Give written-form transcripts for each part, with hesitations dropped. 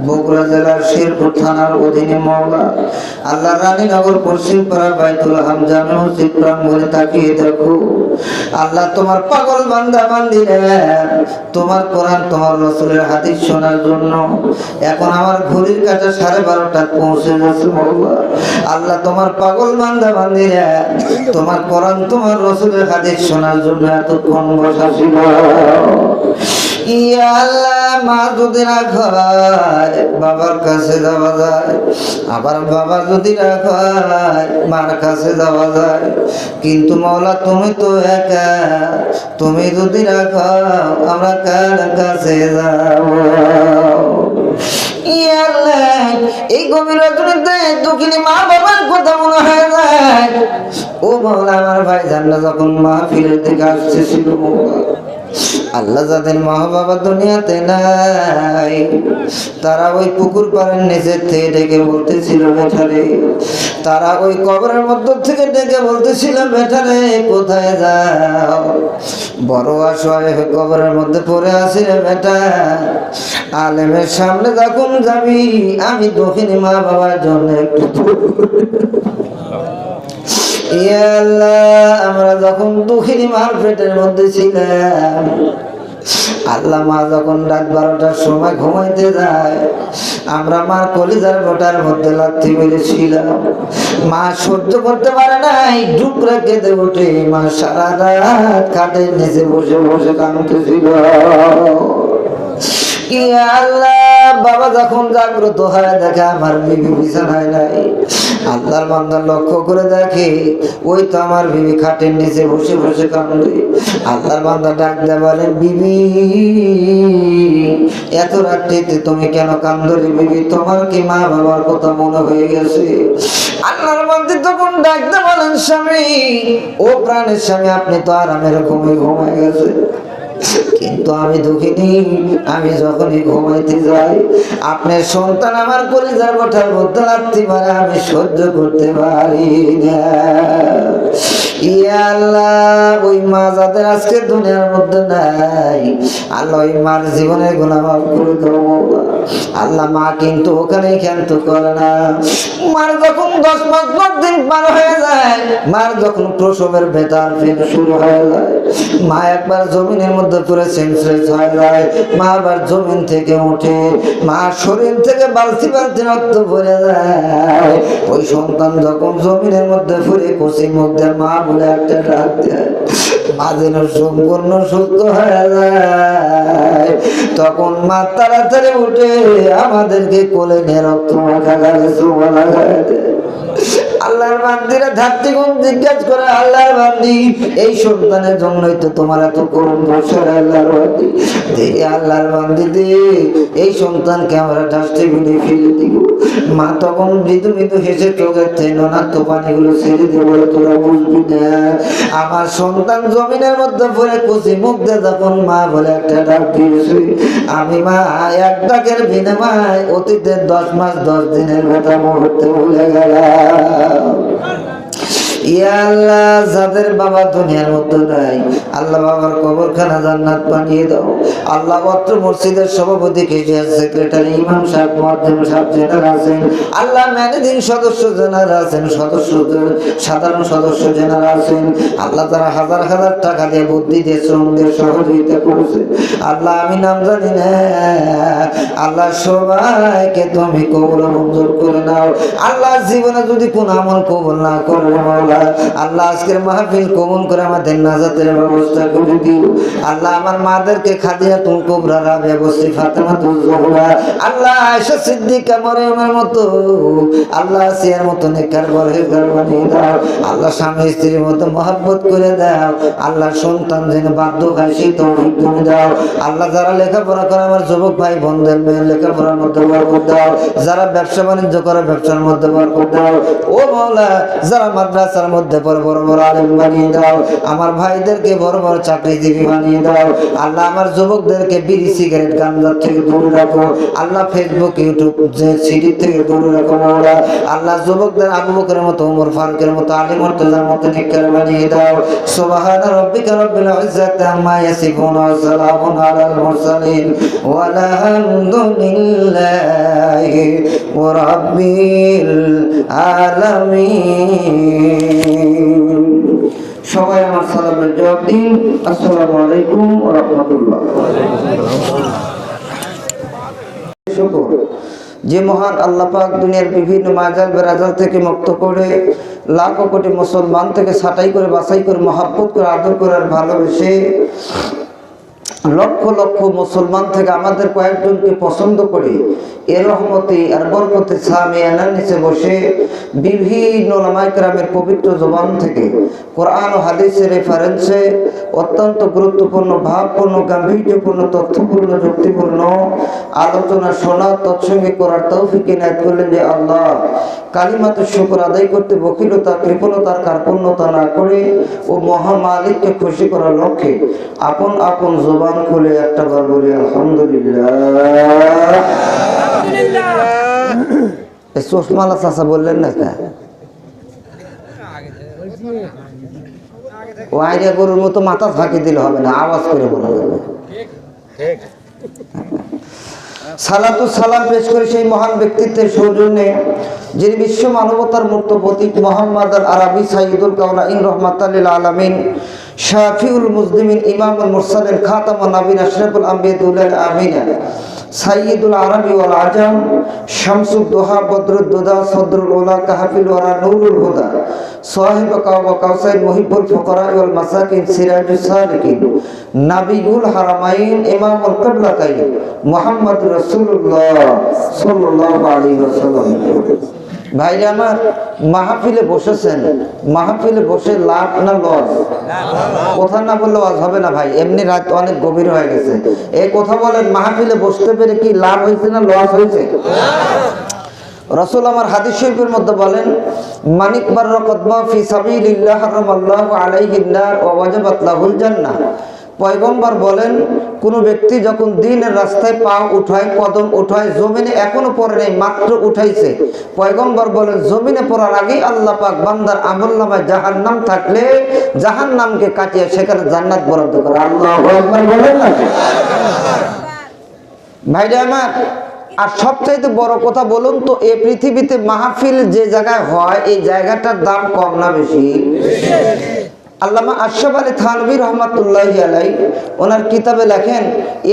বগুড়া জেলার শেরপুর থানার অধীনে মাওলা আল্লাহ রানীনগর পশ্চিম পাড়া বাইতুল হাম জামে মসজিদ প্রাঙ্গণে তাকিয়ে দেখো আল্লাহ তোমার পাগল বান্দা বান্দিরা তোমার কোরআন তোমার রাসূলের হাদিস শোনার জন্য এখন আমার ঘড়ির কাঁটা 12:30 পৌঁছে গেছে মাওলা আল্লাহ তোমার পাগল বান্দা বান্দিরা তোমার কোরআন তোমার রাসূলের হাদিস শোনার জন্য এতক্ষণ বসা ছিল। ইয়া আল্লাহ মা যদি না খায় বাবার কাছে যাওয়া যায়, আবার বাবা যদি না খায় মার কাছে যাওয়া যায়, কিন্তু মাওলা তুমি তো একা, তুমি যদি না খাও আমরা কার কাছে যাব? ইয়া আল্লাহ এই গভীর রাতে দুঃখিনী মা বাবার কথা মনে হয়ে যায়। ও মাওলা আমার ভাইজানরা যখন মাহফিলের থেকে আসতেছিল আল্লাহ যাদের মা বাবা দুনিয়াতে নাই তারা ওই পুকুর পাড়ের নিচের থেকে ডেকে বলতেছিল বেটারে, তারা ওই কবরের মধ্য থেকে ডেকে বলতেছিল বেটারে কোথায় যাও, বড় অসহায় কবরের মধ্যে পড়ে আছি রে বেটা, আলেমের সামনে যখন যাবি আমি দক্ষিণী মা বাবার জন্য একটু আমরা যখন দুঃখিনী মার পেটের মধ্যে ছিলাম আল্লাহ মা যখন রাত 12টার সময় ঘুমাইতে যায় আমরা মার কলিজার গোটার মধ্যে লাথি মেরেছিলাম। মা সহ্য করতে পারে নাই ডুকরা কেঁদে ওঠে, মা সারা রাত খাটের নিচে বসে বসে কাঁদতেছিল। আল্লাহ বাবা যখন জাগ্রত হয় দেখে আমার বিবি বিছানায় নাই, আল্লাহর বান্দা লক্ষ্য করে দেখে ওই তো আমার বিবি খাটের নিচে বসে বসে কাঁদে। আল্লাহর বান্দা ডাক দেয় বলেন বিবি এত রাত্রিতে তুমি কেন কাঁদো রে বিবি, তোমার কি মা বাবার কথা মনে হয়ে গেছে? আল্লাহর বান্দা তখন ডাক দেয় বলেন স্বামী ও প্রাণের স্বামী আপনি তো আরামের ঘুমায় গেছে, কিন্তু আমি দুঃখিনী আমি যখনই ঘুমাইতে যাই আপনার সন্তান আমার কলিজার গোটার মধ্যে লাথি মারে আমি সহ্য করতে পারি না। ইয়া আল্লাহ ওই মা যাদের আজকে দুনিয়ার মধ্যে নাই আল্লাহ ওই মার জীবনের গুনাহ মাফ করে দাও আল্লাহ। মা কিন্তু ওখানেই ক্ষান্ত করে না, মার যখন 10 মাস 10 দিন পার হয়ে যায়, মার যখন প্রসবের ব্যথা শুরু হয়ে যায়, মা একবার জমিনের মধ্যে পুরো সেন্সলেস হয়ে যায়, মা আবার জমিন থেকে উঠে, মা শরীর থেকে বালতি বালতি রক্ত পড়ে যায়। ওই সন্তান যখন জমিনের মধ্যে পড়ে কচি মধ্যে মা বলে একটা ডাক দেয়, মা যেন সম্পূর্ণ সুস্থ হয়ে যায়, তখন মা তাড়াতাড়ি উঠে আমাদেরকে কোলে নিয়ে রক্ত মাখা গালে চুমা লাগায় দেয়। আল্লাহর বান্দিরা ধাত্রী গুণ জিজ্ঞাসা করে আল্লাহর বান্দি এই সন্তানের জন্যই তো তোমার এত করুণ বর্ষার আল্লাহর বান্দি দে, আল্লাহর বান্দি দে এই সন্তানকে আমরা ডাস্টবিনে ফেলে দিব। মা তখন মৃদু মৃদু হেসে চোখের ননাক্ত পানিগুলো ছেড়ে দিয়ে বলে তোরা বুঝবি না আমার সন্তান জমিনের মধ্যে পড়ে কচি মুখ দিয়ে যখন মা বলে একটা ডাক দিয়েছে, আমি মা এক ডাকের বিনিময় অতীতের 10 মাস 10 দিনের ব্যথা মুহূর্তে ভুলে গেলাম। ইয়া আল্লাহ যাদের বাবা দুনিয়ার মধ্যে নাই আল্লাহ বাবার কবরখানা জান্নাত বানিয়ে দাও। আল্লাহ অত্র মসজিদের সভাপতি কেজিআর সেক্রেটারি ইমাম সাহেব মুয়াজ্জিম সাহেব জেনারেল আছেন, আল্লাহ ম্যানেজিং সদস্য জেনারেল আছেন, সদস্য সাধারণ সদস্য জেনারেল আছেন, আল্লাহ তারা হাজার হাজার টাকা দিয়ে বুদ্ধি দিয়ে শ্রম দিয়ে সহযোগিতা করেছে। আল্লাহ আমি নাম জানি না, আল্লাহ সবাইকে তুমি কবুল মঞ্জুর করে নাও। আল্লাহ জীবনে যদি কোন আমল কবুল না করে আল্লাহ আজকের মাহফিল কবুল করে আমাদের নাজাতের ব্যবস্থা করে দিও। আল্লাহ আমার মাদেরকে খাদিজাতুল কুবরা রাবিয়া বসরি ফাতেমাতুল জোহরা আল্লাহ আয়েশা সিদ্দিকা মরিয়মের মতো আল্লাহ সিয়ার মতো নেককার পরহেজগার বানিয়ে দাও। আল্লাহ স্বামী স্ত্রীর মতো মহব্বত করে দাও। আল্লাহ সন্তান যেন বাধ্য খায় সেই তৌফিক তুমি দাও। আল্লাহ যারা লেখাপড়া করে আমার যুবক ভাই বোনদের মেয়ে লেখাপড়ার মধ্যে বরকত দাও, যারা ব্যবসা বাণিজ্য করে ব্যবসার মধ্যে বরকত দাও। ও মাওলা যারা মাদ্রাসা মাদ্রাসার মধ্যে বড় বড় আলেম বানিয়ে দাও, আমার ভাইদেরকে বড় বড় চাকরিজীবী বানিয়ে দাও। আল্লাহ আমার যুবকদেরকে বিড়ি সিগারেট গাঞ্জা থেকে দূরে রাখো। আল্লাহ ফেসবুক ইউটিউব যে সিডি থেকে দূরে রাখো মাওলা। আল্লাহ যুবকদের আবু বকরের মতো, ওমর ফারুকের মতো, আলী মুর্তজার মতো নেককার বানিয়ে দাও। সুবহান রাব্বিকা রাব্বিল ইজ্জাতি আম্মা ইয়াসিফুন ওয়া সালামুন আলাল মুরসালিন ওয়ালহামদুলিল্লাহি রাব্বিল আলামিন। সবাই আমার সালামের জবাব দিন। আসসালামু আলাইকুম ওয়া রাহমাতুল্লাহ। শুকর যে মহান আল্লাহ পাক দুনিয়ার বিভিন্ন মাজাল বেরাজাল থেকে মুক্ত করে লাখো কোটি মুসলমান থেকে ছাঁটাই করে বাছাই করে মহব্বত করে আদর করে আর ভালোবেসে লক্ষ লক্ষ মুসলমান থেকে আমাদের কয়েকজনকে পছন্দ করে এর রহমতে আর বরকতে সামিয়ানার নিচে বসে বিভিন্ন উলামায়ে কেরামের পবিত্র জবান থেকে কোরআন ও হাদিসের রেফারেন্সে অত্যন্ত গুরুত্বপূর্ণ, ভাবপূর্ণ, গাম্ভীর্যপূর্ণ, তথ্যপূর্ণ, যুক্তিপূর্ণ আলোচনা শোনা তৎসঙ্গে করার তৌফিক ইনায়েত করলেন যে আল্লাহ। কালিমাতুশ শুকর আদায় করতে বকিলতা, কৃপণতার কার্পণ্যতা না করে ও মহামালিককে খুশি করার লক্ষ্যে আপন আপন জবান খুলে একটা বার বলি আলহামদুলিল্লাহ। চশমালা চাচা বললেন না কে? ও আইডিয়া গরুর মতো মাথা ফাঁকি দিলে হবে না, আওয়াজ করে বলা যাবে। সালাতু সালাম পেশ করে সেই মহান ব্যক্তিত্বের সৌজন্যে যিনি বিশ্ব মানবতার মূর্ত প্রতীক মুহাম্মদ আল আরবি সাইয়্যিদুল কাওনাইন রাহমাতাল লিল আলামিন শাফিউল মুসলিমিন ইমামুল মুরসালিন খাতামুন নবীন আশরাফুল আম্বিয়া দুলাল আমিনা সাইয়্যিদুল আরবি ওয়াল আজম শামসুদ দুহা বদরুদ দুদা সদরুল উলা কাহাফিল ওয়ারা নূরুল হুদা সাহিব কাওয়া কাউসাইন মুহিব্বুল ফুকারা ওয়াল মাসাকিন সিরাজুস সালিকিন নবিয়ুল হারামাইন ইমামুল কিবলাতাইন মুহাম্মদুর রাসূলুল্লাহ সাল্লাল্লাহু আলাইহি ওয়াসাল্লাম। ভাইরা আমার, মাহফিলে বসেছেন, মাহফিলে বসে লাভ না লস? কথা না বললে আজ হবে না ভাই, এমনি রাত অনেক গভীর হয়ে গেছে। এই কথা বলেন, মাহফিলে বসতে পেরে কি লাভ হয়েছে না লস হয়েছে? রাসূল আমার হাদিস শরীফের মধ্যে বলেন, মানিক বাররা কদমা ফি সাবিলিল্লাহ হারামাল্লাহু আলাইহিন নার ওয়া ওয়াজাবাত লাহুল জান্নাহ। পয়গম্বর বলেন, কোন ব্যক্তি যখন দ্বীনের রাস্তায় পা উঠায়, কদম উঠায়, জমিনে এখনো পড়ে নেই, মাত্র উঠাইছে, পয়গম্বর বলেন জমিনে পড়ার আগেই আল্লাহ পাক বান্দার আমলনামায় জাহান্নাম থাকলে জাহান্নামকে কাটিয়ে সেখানে জান্নাত বরাদ্দ করে। আল্লাহু আকবার বলেন না? ভাইরা আমার, আর সবচাইতে বড় কথা বলুন তো, এই পৃথিবীতে মাহফিল যে জায়গায় হয় এই জায়গাটার দাম কম না বেশি? আল্লামা আশরাফ আলী থানভী রহমাতুল্লাহি আলাইহি ওনার কিতাবে লেখেন,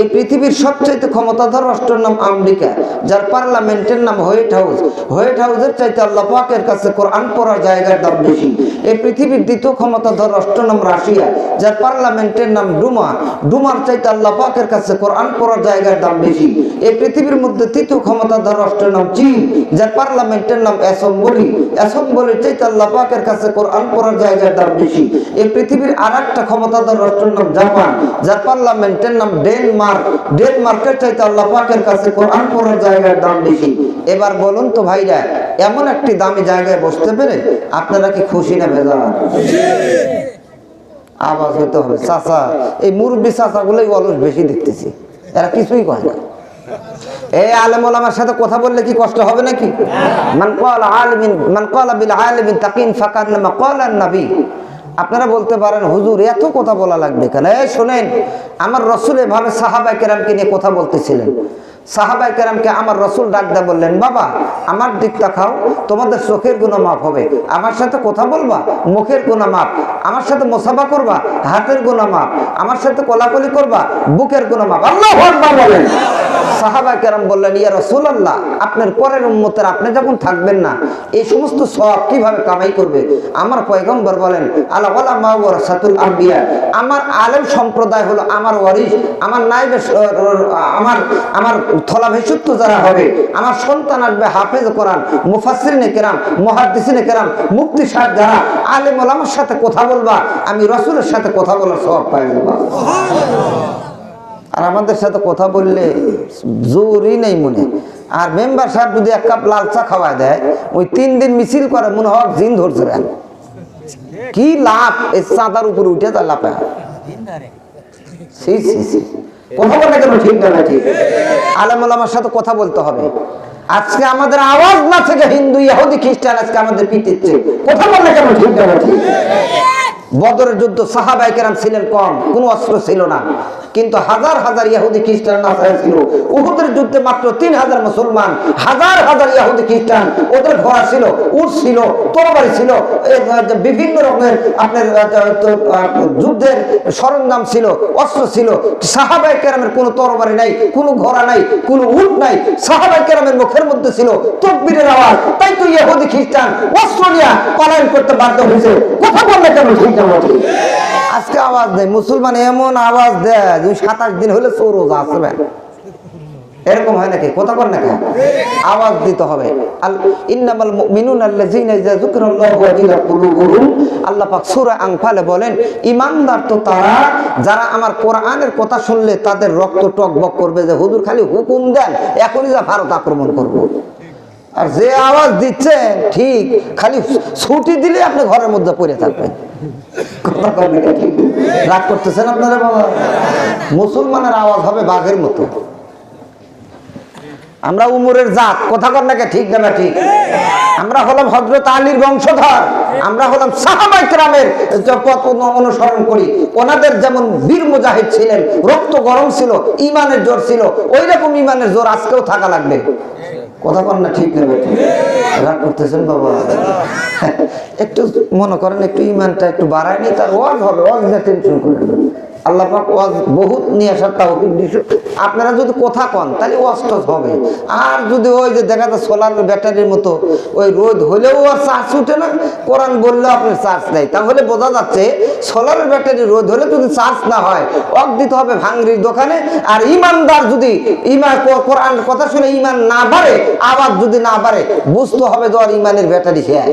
এই পৃথিবীর সবচাইতে ক্ষমতাধর রাষ্ট্রের নাম আমেরিকা, যার পার্লামেন্টের নাম হোয়াইট হাউস। হোয়াইট হাউসের চাইতে আল্লাহ পাকের কাছে কোরআন পড়ার জায়গার দাম বেশি। এই পৃথিবীর দ্বিতীয় ক্ষমতাধর রাষ্ট্রের নাম রাশিয়া, যার পার্লামেন্টের নাম ডুমা। ডুমার চাইতে আল্লাহ পাকের কাছে কোরআন পড়ার জায়গার দাম বেশি। এই পৃথিবীর মধ্যে তৃতীয় ক্ষমতাধর রাষ্ট্রের নাম চীন, যার পার্লামেন্টের নাম অ্যাসেম্বলি। অ্যাসেম্বলির চাইতে আল্লাহ পাকের কাছে কোরআন পড়ার জায়গার দাম বেশি। এই পৃথিবীর আরেকটা ক্ষমতাধর রাষ্ট্রের নাম জাপান, যার পার্লামেন্টের নাম ডেনমার্ক। ডেনমার্কের চাইতে আল্লাহ পাকের কাছে কোরআন পড়ার জায়গার দাম বেশি। এবার বলুন তো ভাইরা, এমন একটি দামি জায়গায় বসতে পেরে আপনারা কি খুশি না বেজার? আওয়াজ হতে হবে। চাচা, এই মুরব্বী চাচা গুলোই অলস বেশি দেখতেছি, এরা কিছুই কয় না। এই আলেম ওলামার সাথে কথা বললে কি কষ্ট হবে নাকি? মান ক্বালা বিল আলিমিন তাকিন ফাকান্নামা ক্বালা আন-নবী। আপনারা বলতে পারেন, হুজুর এত কথা বলা লাগবে কেন? এই শোনেন, আমার রাসূল এভাবে সাহাবায়ে কেরামকে নিয়ে কথা বলতেছিলেন। সাহাবায়ে কেরামকে আমার রাসূল ডাক দিয়ে বললেন, বাবা আমার দিক তাকাও, তোমাদের চোখের গুনাহ মাফ হবে। আমার সাথে কথা বলবা, মুখের গুনাহ মাফ। আমার সাথে মুসাফা করবা, হাতের গুনাহ মাফ। আমার সাথে কোলাকুলি করবা, বুকের গুনাহ মাফ। আল্লাহু আকবার বলেন। সাহাবায়ে কেরাম বললেন, ইয়া রাসূলুল্লাহ, আপনার পরের উম্মতের আপনি যখন থাকবেন না, এই সমস্ত সওয়াব কিভাবে কামাই করবে? আমার পয়গম্বর বলেন, আলা উলামা ওয়ারাসাতুল আম্বিয়া, আমার আলেম সম্প্রদায় হলো আমার ওয়ারিস, আমার নায়েবে, আমার থলাভিষিক্ত যারা হবে, আমার সন্তান আসবে হাফেজ কোরআন, মুফাসসিরিনে কেরাম, মুহাদ্দিসিনে কেরাম, মুফতি সাহেব যারা আলেম ওলামার সাথে কথা বলবা, আমি রাসূলের সাথে কথা বলার সওয়াব পাই যাবা। আর আমাদের সাথে কথা বললে জোরই নেই মনে। আর মেম্বার সাহেব যদি এক কাপ লাল চা খাওয়ায় দেয়, ওই 3 দিন মিছিল করে, মনে হয় জিন ধরছে। কি লাভ, এই চাঁদার উপরে উঠে তার লাভ। কথা বলে কেন ঠিক না ঠিক? আলেম ওলামার সাথে কথা বলতে হবে। আজকে আমাদের আওয়াজ না থেকে হিন্দু ইহুদি খ্রিস্টান আজকে আমাদের পিটিচ্ছে, কথা বলে কেন ঠিক না ঠিক? বদরের যুদ্ধ সাহাবায়ে কেরাম ছিলেন কম, কোনো অস্ত্র ছিল না, কিন্তু হাজার হাজার ইহুদি খ্রিস্টান নাসারা ছিল। উহুদের যুদ্ধে মাত্র 3000 মুসলমান, হাজার হাজার ইহুদি খ্রিস্টান, ওদের ঘোড়া ছিল, উট ছিল, তরবারি ছিল, বিভিন্ন রকমের আপনার যুদ্ধের সরঞ্জাম ছিল, অস্ত্র ছিল। সাহাবায়ে কেরামের কোনো তরবারি নাই, কোনো ঘোড়া নাই, কোনো উট নাই। সাহাবায়ে কেরামের মুখের মধ্যে ছিল তাকবীরের আওয়াজ। তাই তো ইহুদি খ্রিস্টান অস্ত্র নিয়ে পলায়ন করতে বাধ্য হয়েছে। কথা বললে কেন ঠিক না? আজকে আওয়াজ দেয়, মুসলমান এমন আওয়াজ দেয় 27 দিন হলে চোর রোজা আসবে, এরকম হয় নাকি? কথা বল নাকি? আওয়াজ দিতে হবে। ইন্নামাল মুমিনুনা আল্লাযীনা ইযা যুকিরাল্লাহু ওয়াজিলাত কুলুবুহুম, আল্লাহ পাক সূরা আনফালে বলেন, ঈমানদার তো তারা যারা আমার কোরআনের কথা শুনলে তাদের রক্ত টকবক করবে, যে হুজুর খালি হুকুম দেন এখনই যা ভারত আক্রমণ করব। আর যে আওয়াজ দিচ্ছেন ঠিক, খালি ছুটি দিলে আপনি ঘরের মধ্যে পড়ে থাকবেন। রাগ করতেছেন আপনারা বাবা? মুসলমানের আওয়াজ হবে বাঘের মতো। আমরা উমরের জাত, কথা কর নাকি ঠিক না ঠিক? আমরা হলাম হযরত আলীর বংশধর, আমরা হলাম সাহাবায়ে কেরামের পথ অনুসরণ করি। ওনাদের যেমন বীর মুজাহিদ ছিলেন, রক্ত গরম ছিল, ঈমানের জোর ছিল, ওই রকম ঈমানের জোর আজকেও থাকা লাগবে। কথা বল না ঠিক না বেটি? রাগ করতেছেন বাবা? একটু মনে করেন একটু ঈমানটা একটু বাড়ায় নি, তার ওয়াজ হবে, ওয়াজ নিয়ে টেনশন করেন। আল্লাহ পাক ওয়াজ বহুত নিয়ে আসার তাওফিক দিয়েছে। আপনারা যদি কথা কন তাহলে ওয়াজটা হবে। আর যদি ওই যে দেখা যায় সোলার ব্যাটারির মতো ওই রোদ হলেও আর চার্জ উঠে না, কোরআন বললেও আপনার চার্জ নেই, তাহলে বোঝা যাচ্ছে সোলার ব্যাটারি রোদ হলে যদি চার্জ না হয়, ওয়াক দিতে হবে ভাঙরির দোকানে। আর ইমানদার যদি কোরআন কথা শুনে ইমান না বাড়ে, আওয়াজ যদি না বাড়ে, বুঝতে হবে যে ওর ইমানের ব্যাটারি শেষ।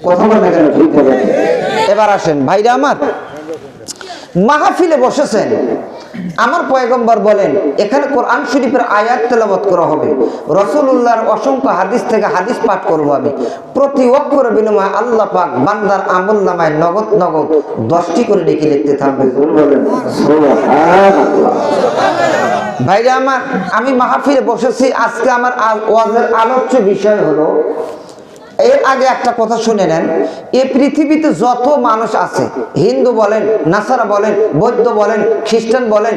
কথা বলে কেন ঠিক হবে? এবার আসেন ভাইরা আমার, মাহফিলে বসেছেন, আমার পয়গম্বর বলেন এখানে কোরআন শরীফের আয়াত তেলাওয়াত করা হবে, রাসূলুল্লাহর অসংখ্য হাদিস থেকে হাদিস পাঠ করব আমি। প্রতি অক্ষর বিনিময়ে আল্লাহ পাক বান্দার আমলনামায় নগদ নগদ 10টি করে নেকি লিখতে থাকবে। ভাইরা আমার, আমি মাহফিলে বসেছি, আজকে আমার ওয়াজের আলোচ্য বিষয় হলো, এর আগে একটা কথা শুনে নেন, এই পৃথিবীতে যত মানুষ আছে, হিন্দু বলেন, নাসারা বলেন, বৌদ্ধ বলেন, খ্রিস্টান বলেন,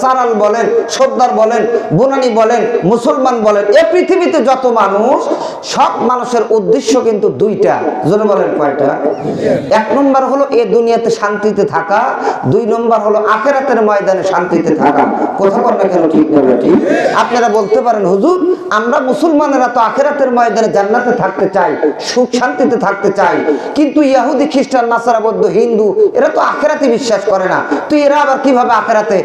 সারাল বলেন, সর্দার বলেন, বুনানি বলেন, মুসলমান বলেন, এই পৃথিবীতে যত মানুষ, সব মানুষের উদ্দেশ্য কিন্তু দুইটা। জোরে বলেন কয়টা? 1 নম্বর হলো এ দুনিয়াতে শান্তিতে থাকা, 2 নম্বর হলো আখিরাতের ময়দানে শান্তিতে থাকা। কথা বল না কেন ঠিক না ঠিক? আপনারা বলতে পারেন হুজুর আমরা মুসলমানেরা তো আখিরাতের ময়দানে জান্নাতে থাকতে চাই, সুখ শান্তিতে থাকতে চাই, কিন্তু ইহুদি খ্রিস্টান নাসারা বৌদ্ধ হিন্দু এরা তো আখিরাতে বিশ্বাস করে না, তো এরা আবার কিভাবে আখিরাতে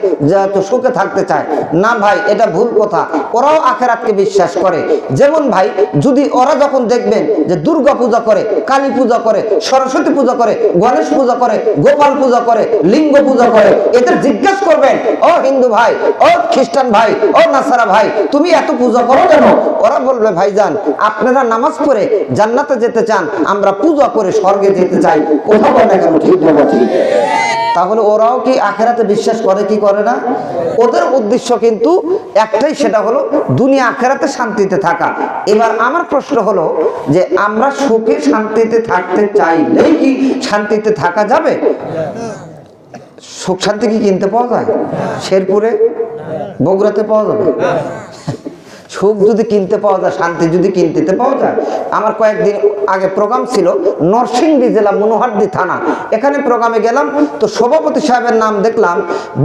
সুখে থাকতে চায়? না ভাই, এটা ভুল কথা। ওরাও আখিরাতকে বিশ্বাস করে। যেমন ভাই, যদি ওরা যখন দেখবেন যে দুর্গা পূজা করে, কালী পূজা করে, সরস্বতী পূজা করে, গণেশ পূজা করে, গোপাল পূজা করে, লিঙ্গ পূজা করে, এদের জিজ্ঞেস করবেন, ও হিন্দু ভাই, ও খ্রিস্টান ভাই, ও নাসারা ভাই, তুমি এত পূজা করো কেন? ওরা বলবে ভাইজান আপনারা নামাজ পড়ে জান্নাতে যেতে চান, আমরা পূজা করে স্বর্গে যেতে চাই। কথা বলে কেন ঠিক না ঠিক? তাহলে ওরাও কি আখিরাতে বিশ্বাস করে কি করে না? ওদের উদ্দেশ্য কিন্তু একটাই, সেটা হলো দুনিয়া আখিরাতে শান্তিতে থাকা। এবার আমার প্রশ্ন হলো যে আমরা সুখে শান্তিতে থাকতে চাইলেই কি শান্তিতে থাকা যাবে? সুখ শান্তি কি কিনতে পাওয়া যায়? শেরপুরে বগুড়াতে পাওয়া যাবে? সুখ যদি কিনতে পাওয়া যায়, শান্তি যদি কিনতে পাওয়া যায়। আমার কয়েকদিন আগে প্রোগ্রাম ছিল নরসিংদী জেলা মনোহারদী থানা, এখানে প্রোগ্রামে গেলাম, তো সভাপতি সাহেবের নাম দেখলাম,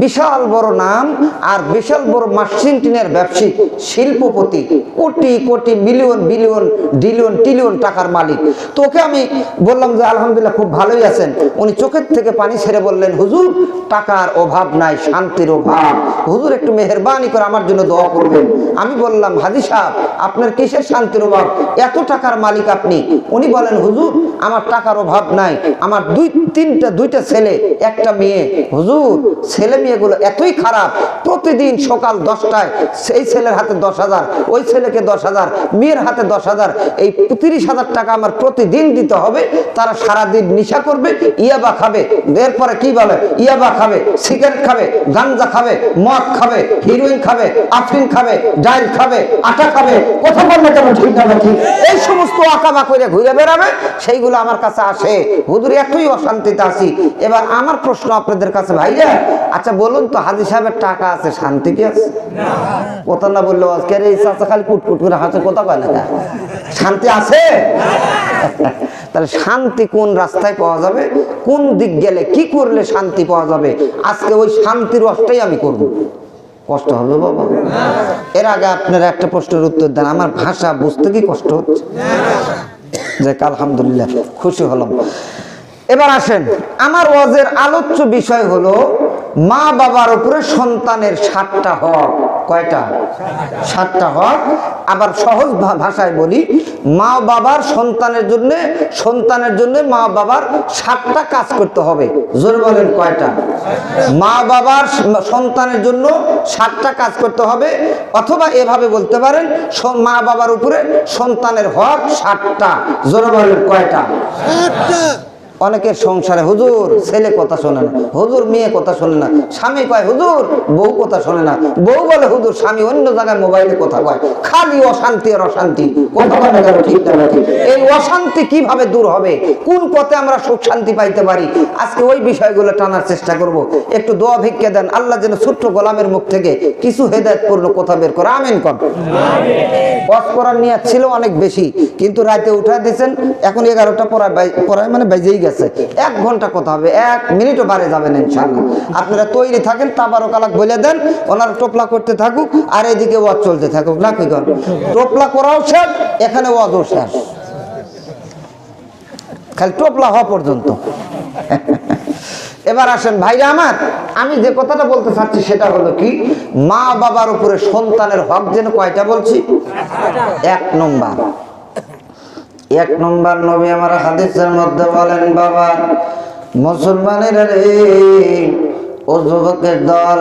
বিশাল বড় নাম, আর বিশাল বড় মার্সিন টিনের ব্যবসায়ী, শিল্পপতি, crore crore million billion ডিলিয়ন trillion টাকার মালিক। তো ওকে আমি বললাম যে আলহামদুলিল্লাহ খুব ভালোই আছেন। উনি চোখের থেকে পানি ছেড়ে বললেন, হুজুর টাকার অভাব নাই, শান্তির অভাব, হুজুর একটু মেহেরবানি করে আমার জন্য দোয়া করবেন। আমি বললাম হাজী সাহেব আপনার কিসের শান্তির অভাব, এত টাকার মালিক আপনি? উনি বলেন হুজুর আমার টাকার অভাব নাই, আমার দুইটা ছেলে একটা মেয়ে। হুজুর ছেলে মেয়েগুলো এতই খারাপ, প্রতিদিন সকাল 10টায় সেই ছেলের হাতে 10,000, ওই ছেলেকে 10,000, মেয়ের হাতে 10,000, এই 30,000 টাকা আমার প্রতিদিন দিতে হবে। তারা সারাদিন নেশা করবে, ইয়াবা খাবে, এরপরে কি বলে ইয়াবা খাবে, সিগারেট খাবে, গাঞ্জা খাবে, মদ খাবে, হিরোইন খাবে, আফরিন খাবে, ডাইল খাবে, আটা খাবে, কথা বললে কেন ঠিক না ঠিক, এই সমস্ত আকামা করে ঘুরে বেড়াবে, সেইগুলো আমার কাছে আসে। হুজুর এতই অশান্তিতে আছি। এবার আমার প্রশ্ন আপনাদের কাছে ভাইয়া, আচ্ছা বলুন তো হাজী সাহেবের টাকা আছে, শান্তি কি আছে? কথা না বললেও আজকে এই চাচা খালি কুটকুট করে হাসে, কথা কয় না, শান্তি আছে? তাহলে শান্তি কোন রাস্তায় পাওয়া যাবে, কোন দিক গেলে কি করলে শান্তি পাওয়া যাবে, আজকে ওই শান্তির রসটাই আমি করব। কষ্ট হবে বাবা? এর আগে আপনারা একটা প্রশ্নের উত্তর দেন, আমার ভাষা বুঝতে কি কষ্ট হচ্ছে? যাক আলহামদুলিল্লাহ, খুশি হলাম। এবার আসেন, আমার ওয়াজের আলোচ্য বিষয় হলো মা বাবার উপরে সন্তানের 7টা হক। কয়টা? 7টা হক। আবার সহজ ভাষায় বলি, মা বাবার সন্তানের জন্য মা বাবার 7টা কাজ করতে হবে। জোরে বলেন কয়টা? মা বাবার সন্তানের জন্য 7টা কাজ করতে হবে, অথবা এভাবে বলতে পারেন মা বাবার উপরে সন্তানের হক 7টা। জোরে বলেন কয়টা? 7টা। অনেকের সংসারে হুজুর ছেলে কথা শোনে না, হুজুর মেয়ে কথা শোনে না, স্বামী কয় হুজুর বউ কথা শোনে না, বউ বলে হুজুর স্বামী অন্য জায়গায় মোবাইলে কথা কয়, খালি অশান্তি আর অশান্তি, কথা বলে গেল ঠিক না ঠিক। এই অশান্তি কিভাবে দূর হবে, কোন পথে আমরা সুখ শান্তি পাইতে পারি, আজকে ওই বিষয়গুলো টানার চেষ্টা করব। একটু দোয়া ভিক্ষা দেন, আল্লাহ যেন ছোট্ট গোলামের মুখ থেকে কিছু হেদায়েতপূর্ণ কথা বের করে। আমিন কর। ওয়াজ করার নিয়ত ছিল অনেক বেশি, কিন্তু রাতে উঠায় দিয়েছেন, এখন 11টা পড়ায় মানে বাজেই গেছে। 1 ঘন্টা কথা হবে, 1 মিনিটও বাড়ে যাবেন ইনশাআল্লাহ। আপনারা তৈরি থাকেন, তাবারক আলাক বলে দেন, ওনারা টোপলা করতে থাকুক আর এদিকে ওয়াজ চলতে থাকুক। না কি কর, টোপলা করাও শেষ, এখানে ওয়াজও শেষ, খালি টোপলা হওয়া পর্যন্ত। এবার আসেন ভাইরা আমার, আমি যে কথাটা বলতে চাচ্ছি সেটা হলো কি, মা বাবার উপরে সন্তানের হক যেন কয়টা বলছি? 1 নম্বর নবী আমার হাদিসের মধ্যে বলেন, বাবা মুসলমানেরা রে, ও যুবকের দল,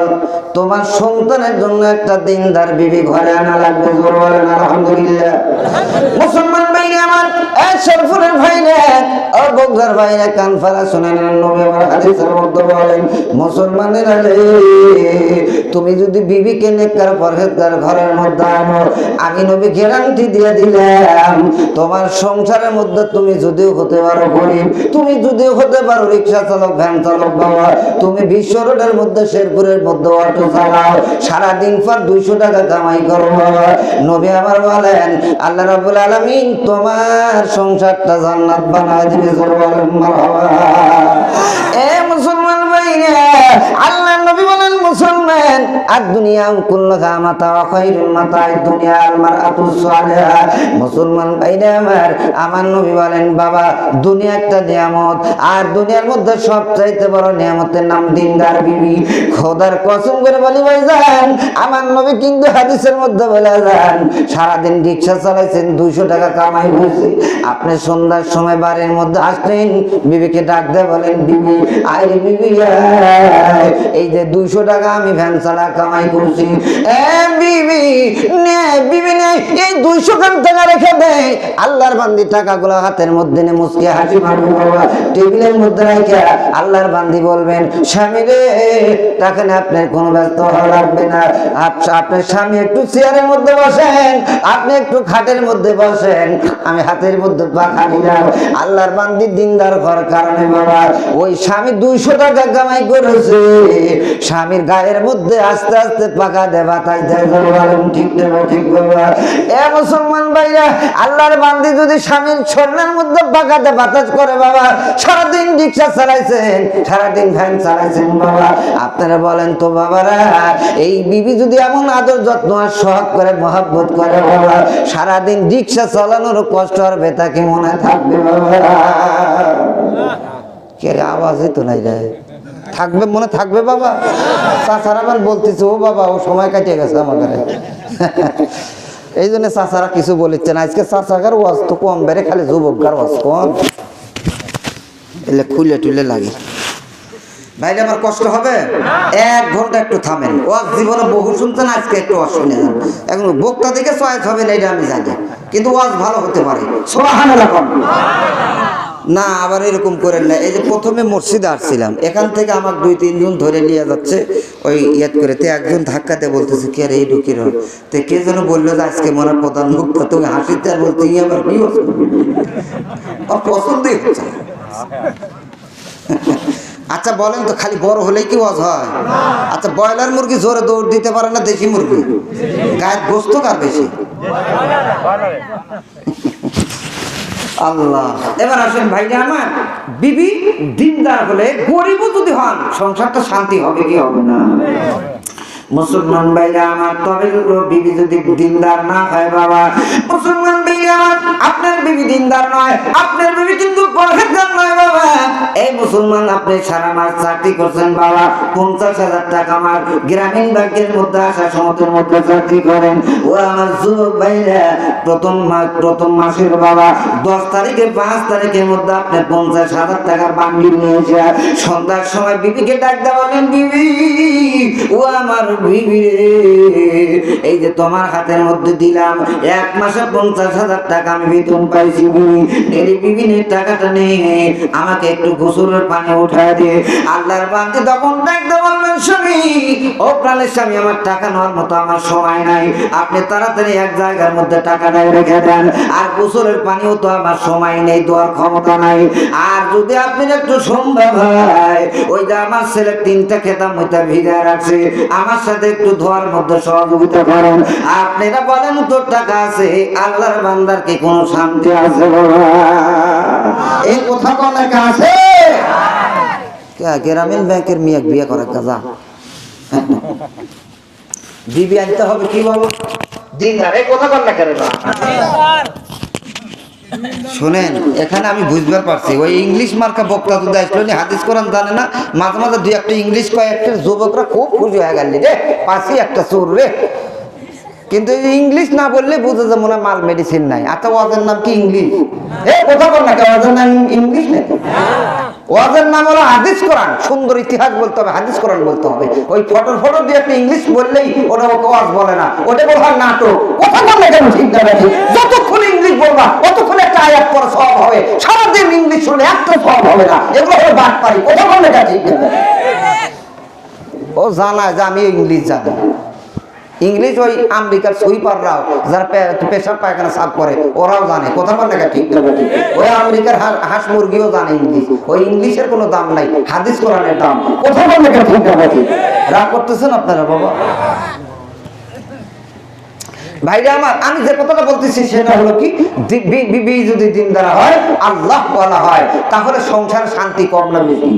তোমার সন্তানের জন্য একটা দিনদার বিবি ঘরে আনা লাগবে। জোরে বলেন আলহামদুলিল্লাহ। মুসলমান ভাইরা আমার, শরফুলের ভাইরা, ও বগদার ভাইরা, কান ফালা শুনেন, নবী আমার হাদিসের মধ্যে বলেন, মুসলমানেরা রে, তুমি যদি বিবিকে নেককার পরহেজগার ঘরের মধ্যে আনো, আমি নবী গ্যারান্টি দিয়ে দিলাম, তোমার সংসারের মধ্যে তুমি যদিও হতে পারো গরিব, তুমি যদিও হতে পারো রিক্সা চালক, ভ্যান চালক, বাবা তুমি বিশ্ব রোডের মধ্যে, শেরপুরের মধ্যে অটো চালাও, সারাদিন পর 200 টাকা কামাই করো, বাবা নবী আমার বলেন আল্লাহ রাব্বুল আলামিন তোমার সংসারটা জান্নাত বানায় দিবে। জোরে বলেন মারহাবা। এ মুসলমান ভাইরা, আল্লাহ নবী বলেন, মুসলমান আর দুনিয়া কুল্লুহা মাতা ওয়া খায়রুল মাতা'আদ দুনিয়া আল মারআতুস সালিহা। মুসলমান ভাইরা আমার নবী বলেন, বাবা দুনিয়া একটা নিয়ামত, আর দুনিয়ার মধ্যে সবচাইতে বড় নিয়ামতের নাম দিনদার বিবি। খোদার কসম করে বলি ভাইজান, আমার নবী কিন্তু হাদিসের মধ্যে বলে যান, সারাদিন রিক্সা চালাইছেন, 200 টাকা কামাই হয়েছে, আপনি সন্ধ্যার সময় বাড়ির মধ্যে আসলেন, বিবিকে ডাক দিয়ে বলেন, বিবি আয় বিবি আয়, এই যে 200 টাকা আমি ভ্যান চালা কামাই করছি, বিবি নে, বিবি নে, এই 200 টাকা রেখে দেয়। আল্লাহর বান্দি টাকাগুলো হাতের মধ্যে নে মুচকে হাসি মারবে, বাবা টেবিলের মধ্যে রেখে আল্লাহর বান্দি বলবেন, স্বামী রে টাকা নিয়ে আপনার কোনো ব্যস্ত হওয়া লাগবে না, আপনার স্বামী একটু চেয়ারের মধ্যে বসেন, আপনি একটু খাটের মধ্যে বসেন, আমি হাতের মধ্যে পাখা দিলাম। আল্লাহর বান্দি দিনদার হওয়ার কারণে বাবা ওই স্বামী 200 টাকা কামাই করেছে, স্বামীর গায়ের মধ্যে আস্তে আস্তে পাকা দেয়, বাতাস দেয়। ঠিক দেবো ঠিক বাবা। এ মুসলমান ভাইরা, আল্লাহর বান্দি যদি স্বামীর শরীরের মধ্যে পাকা দেয়, বাতাস করে, বাবা সারাদিন রিক্সা চালাইছেন, সারাদিন ভ্যান চালাইছেন, বাবা আপনারা বলেন তো বাবারা, এই বিবি যদি এমন আদর যত্ন আর শখ করে, মহব্বত করে, বাবা সারাদিন রিক্সা চালানোর কষ্ট আর বেতা কি মনে থাকবে? বাবা কে আওয়াজই তো নাই রে, থাকবে মনে থাকবে? বাবা চাচারা বলতেছে, ও বাবা ও সময় কাটিয়ে গেছে আমার ঘরে। এই জন্য চাচারা কিছু বলেছেন আজকে চাচাকার ওয়াজ তো কম বেড়ে খালি যুবকগার ওয়াজ কম এলে খুলে টুলে লাগে ভাইরে আমার কষ্ট হবে 1 ঘন্টা একটু থামেন ওয়াজ জীবনে বহু শুনছেন আজকে একটু ওয়াজ শুনে যান এখন বক্তা থেকে চয়েস হবে না এটা আমি জানি কিন্তু ওয়াজ ভালো হতে পারে সুবহানাল্লাহ না আবার এরকম করেন না এই যে প্রথমে মসজিদে আসছিলাম এখান থেকে আমার 2-3 জন ধরে নিয়ে যাচ্ছে ওই ইয়াদ করে তে একজন ধাক্কাতে বলতেছে কে রে এই ঢুকির তে কে যেন বললো যে আজকে মনে প্রধান মুক্ত তুমি হাসিতে আর বলতে আবার কি পছন্দই হচ্ছে আচ্ছা বলেন তো খালি বড় হলেই কি ওয়াজ হয় আচ্ছা ব্রয়লার মুরগি জোরে দৌড় দিতে পারে না দেশি মুরগি গায়ের গোস্ত কার বেশি আল্লাহ এবার আসেন ভাইরা আমার বিবি দিনদার হলে গরিবও যদি হন সংসারটা শান্তি হবে কি হবে না মুসলমান ভাইরা আমার তবে বিবি যদি দিনদার না হয় বাবা মুসলমান ভাইরা আমার আপনার বিবি দিনদার নয় আপনার বিবি কিন্তু পরহেজগার নয় বাবা এই মুসলমান আপনি সারা মাস চাকরি করছেন বাবা 50,000 টাকা আমার গ্রামীণ ব্যাংকের মধ্যে আসা সমাজের মধ্যে চাকরি করেন ও আমার যুবক ভাইরা প্রথম মাসের বাবা 10 তারিখে 5 তারিখের মধ্যে আপনি 50,000 টাকার বান্ডিল নিয়ে যায় সন্ধ্যার সময় বিবিকে ডাক দেওয়া বলেন বিবি ও আমার বিবি এই যে তোমার হাতের মধ্যে দিলাম 1 মাসে 50,000 টাকা আমি বেতন পাইছি এই বিবিনের টাকাটা নিয়ে আমাকে একটু গোসলের পানি উঠায় দিয়ে আল্লাহর বান্দে তখন ডাকতে বলবেন স্বামী ও প্রাণের স্বামী আমার টাকা নেওয়ার মতো আমার সময় নাই আপনি তাড়াতাড়ি এক জায়গার মধ্যে টাকাটা রেখে দেন আর গোসলের পানিও তো আমার সময় নেই দেওয়ার ক্ষমতা নাই আর যদি আপনি একটু সম্ভব হয় ওই যে আমার ছেলে 3টা খেতাম ওইটা ভিজা রাখছে আমার সাথে একটু ধোয়ার মধ্যে সহযোগিতা করেন আপনারা বলেন তোর টাকা আছে আল্লাহর বান্দার কি কোনো শান্তি আছে বাবা এই কথা অনেক আছে গ্রামীণ ব্যাংকের মেয়ে বিয়ে করার কাজা বিবি আনতে হবে কি বাবা দিনদার এই কথা কর না কেন শোনেন এখানে আমি বুঝবার পারছি ওই ইংলিশ মার্কা বক্তা যদি আসলো হাদিস কোরআন জানে না মাঝে মাঝে 2-1টা ইংলিশ কয়েকটা যুবকরা খুব খুশি হয়ে গেল রে পাশে একটা চোর রে কিন্তু ইংলিশ না বললে বুঝে যে মনে মাল মেডিসিন নাই আচ্ছা ওয়াজের নাম কি ইংলিশ কথা বল না ওয়াজের নাম ইংলিশ নাকি ওয়াজের নাম হলো হাদিস কোরআন সুন্দর ইতিহাস বলতে হবে হাদিস কোরআন বলতে হবে ওই ফটো দিয়ে একটা ইংলিশ বললেই ওটা ওয়াজ বলে না ওটা বলা হয় নাটক কথা বল না কেন ঠিক না যতক্ষণ ইংলিশ বলবা ততক্ষণ একটা আয়াত পড়া সওয়াব হবে সারাদিন ইংলিশ শুনলে একটা সওয়াব হবে না এগুলো হলো বাদ পারি কথা বল না ঠিক না ও জানা যে আমি ইংলিশ জানি ইংলিশ ওই আমেরিকার সুইপাররাও যারা পেশাব পায়খানা সাফ করে ওরাও জানে কথা বল না ঠিক ওই আমেরিকার হাঁস মুরগিও জানে ইংলিশ ওই ইংলিশের কোনো দাম নাই হাদিস কোরআনের দাম কথা বল না ঠিক রাগ করতেছেন আপনারা বাবা ভাইরা আমার আমি যে কথাটা বলতেছি সেটা হলো কি বিবি যদি দিনদার হয় আল্লাহ ওয়ালা হয় তাহলে সংসার শান্তি কম না বেশি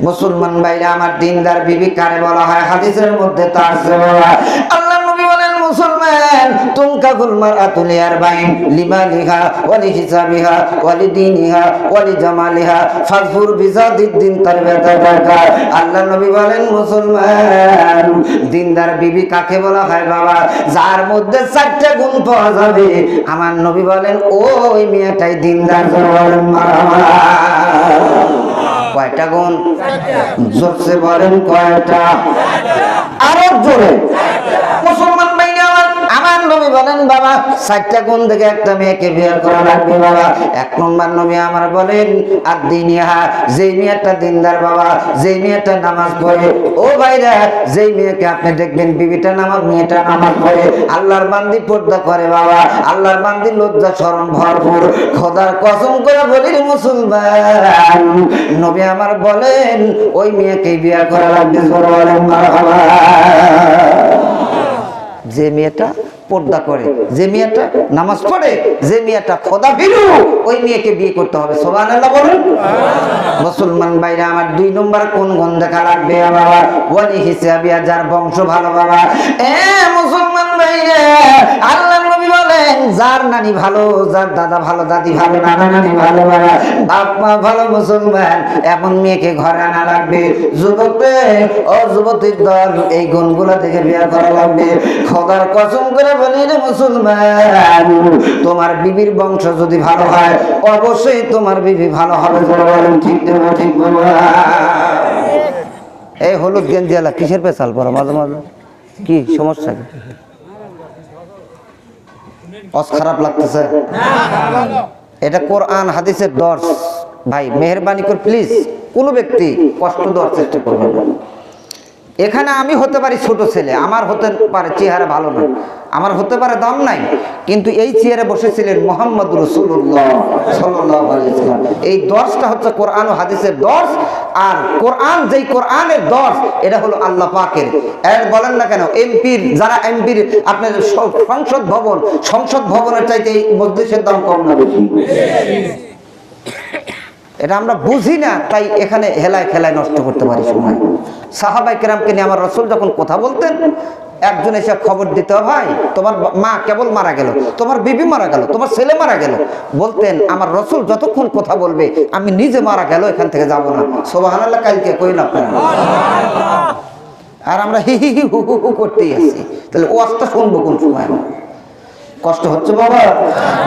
মুসলমান ভাইরা আমার দিনদার বিবি কারে বলা হয় হাদিসের মধ্যে তার সেবা আল্লাহ নবী বলেন মুসলমান তুনকাগুল মারআতু লিআরবাইন লিমালিহা ওয়া লিহিসাবিহা ওয়া লিদিনিহা ওয়া লিজামালিহা ফাযফুর বিজাদিদ্দিন তারবিয়াতাকা আল্লাহ নবী বলেন মুসলমান দিনদার বিবি কাকে বলা হয় বাবা যার মধ্যে 4টা গুণ পাওয়া যাবে আমার নবী বলেন ওই মেয়েটাই দিনদার বলেন মারহাবা কয়টা গুণ জোরসে বলেন কয়টা আরো জোরে মুসলমান ভাই আমার নবী বলেন বাবা 4টা গুণ থেকে একটা মেয়েকে বিয়ে করা লাগবে বাবা 1 নম্বর নবী আমার বলেন আর দিনিহা যেই মেয়েটা দিনদার বাবা যেই মেয়েটা নামাজ পড়ে ও ভাইরা যেই মেয়েকে আপনি দেখবেন বিবিটা মেয়েটা নামাজ পড়ে আল্লাহর বান্দি পর্দা করে বাবা আল্লাহর বান্দি লজ্জা শরম ভরপুর খোদার কসম করে বলি মুসলমান নবী আমার বলেন ওই মেয়েকে বিয়ে করা লাগবে বলেন মারহাবা যে মেয়েটা পর্দা করে যে মেয়েটা নামাজ পড়ে যে মেয়েটা খোদা ভীরু ওই মেয়েকে বিয়ে করতে হবে সুবহানাল্লাহ বলেন মুসলমান ভাইরা আমার 2 নম্বর কোন গুণ দেখা লাগবে বাবা ওয়ালি হিসাবিয়া যার বংশ ভালো বাবা মুসলমান ভাইরা আল্লাহর নবী বলেন যার নানি ভালো, যার দাদা ভালো, দাদি ভালো, নানা নানি ভালো, বাপ মা ভালো মুসলমান, এমন মেয়েকে ঘরে আনা লাগবে। যুবকরে ও যুবতীর দল, এই গুণগুলো থেকে বিয়ে করা লাগবে। খোদার কসম করে বলি রে মুসলমান, তোমার বিবির বংশ যদি ভালো হয় অবশ্যই তোমার বিবি ভালো হবে। ঠিক দেবো, ঠিক বলবো। এই হলুদ গেঞ্জি আলা কিসের পেছাল পড়া মাঝে মাঝে, কি সমস্যা? খারাপ লাগতেছে? এটা কোরআন হাদিসের দর্শ ভাই, মেহেরবানি করে প্লিজ কোনো ব্যক্তি কষ্ট দেওয়ার চেষ্টা করবেন না। এখানে আমি হতে পারি ছোট ছেলে, আমার হতে পারে চেহারা ভালো না, আমার হতে পারে দাম নাই, কিন্তু এই চেয়ারে বসেছিলেন মুহাম্মদ রাসূলুল্লাহ সাল্লাল্লাহু আলাইহি ওয়াসাল্লাম। এই দর্শটা হচ্ছে কোরআন ও হাদিসের দর্শ। আর কোরআন, যেই কোরআনের দর্শ, এটা হলো আল্লাহ পাকের। এর বলেন না কেন এমপির, যারা এমপির আপনার সংসদ ভবনের চাইতে এই মজলিসের দাম কম না বেশি? এটা আমরা বুঝি না, তাই এখানে হেলায় খেলায় নষ্ট করতে পারি সময়। সাহাবায়ে কেরামকে নিয়ে আমার রাসূল যখন কথা বলতেন, একজন এসে খবর দিতে, ভাই তোমার মা কেবল মারা গেল, তোমার বিবি মারা গেল, তোমার ছেলে মারা গেল, বলতেন আমার রাসূল যতক্ষণ কথা বলবে আমি নিজে মারা গেল এখান থেকে যাব না। সুবহানাল্লাহ, কালকে কইলাম আপনারা, আর আমরা হি হি হি হু হু হু করতেই আছি। তাহলে ওয়াজটা শুনবো কোন সময়? কষ্ট হচ্ছে বাবা?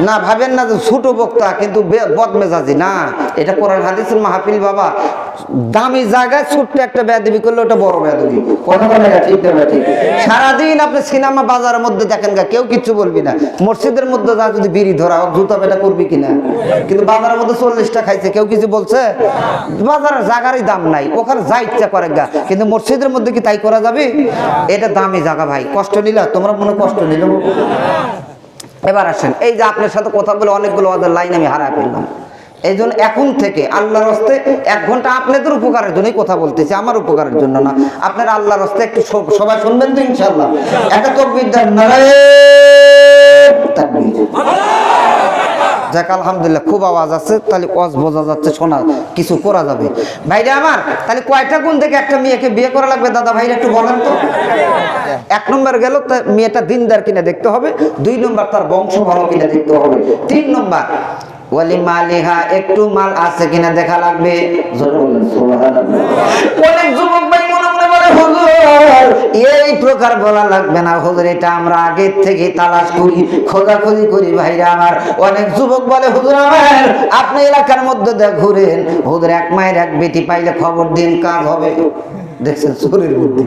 না ভাবেন না যে ছোট বক্তা কিন্তু বদমেজাজি না, এটা কোরআন হাদিসের মাহফিল বাবা। দামি জায়গায় ছোট্ট একটা বেয়াদবি করলে ওটা বড় বেয়াদবি। কথা বলে ঠিক না ঠিক? সারাদিন আপনি সিনেমা বাজারের মধ্যে দেখেন গা, কেউ কিচ্ছু বলবি না। মসজিদের মধ্যে যা যদি বিড়ি ধরা হোক, জুতা পেটা করবি কিনা? কিন্তু বাজারের মধ্যে 40টা খাইছে, কেউ কিছু বলছে? বাজারের জায়গারই দাম নাই, ওখানে যা ইচ্ছা করে গা, কিন্তু মসজিদের মধ্যে কি তাই করা যাবে? এটা দামি জায়গা ভাই। কষ্ট নিলা তোমরা, মনে কষ্ট নিল। এবার আসেন, এই যে আপনার সাথে কথা বলে অনেকগুলো ওদের লাইন আমি হারায় ফেললাম। এই জন্য এখন থেকে আল্লাহর রাস্তায় 1 ঘন্টা আপনাদের উপকারের জন্যই কথা বলতেছি, আমার উপকারের জন্য না। আপনারা আল্লাহর রাস্তায় একটু সবাই শুনবেন তো ইনশাআল্লাহ। একটা তাকবীর দেন, নারায়ে তাকবীর। যাক আলহামদুলিল্লাহ, খুব আওয়াজ আছে, তাহলে ওয়াজ বোঝা যাচ্ছে, শোনা কিছু করা যাবে। ভাইরা আমার, তাহলে কয়টা গুণ থেকে একটা মেয়েকে বিয়ে করা লাগবে দাদা ভাইরা একটু বলেন তো? 1 নম্বর গেল, মেয়েটা দিনদার কিনা দেখতে হবে। 2 নম্বর তার বংশ ভালো কিনা দেখতে হবে। 3 নম্বর ওয়ালি মালিহা, একটু মাল আছে কিনা দেখা লাগবে। অনেক যুবক ভাই মনে মনে বলে হুজুর এই প্রকার বলা লাগবে না হুজুর, এটা আমরা আগে থেকে তালাশ করি, খোঁজাখুঁজি করি। ভাইরা আমার, অনেক যুবক বলে হুজুর আমার আপনি এলাকার মধ্যে ঘুরেন, হুজুর 1 মায়ের 1 বেটি পাইলে খবর দিন, কাজ হবে। দেখছেন শরীর বুদ্ধি,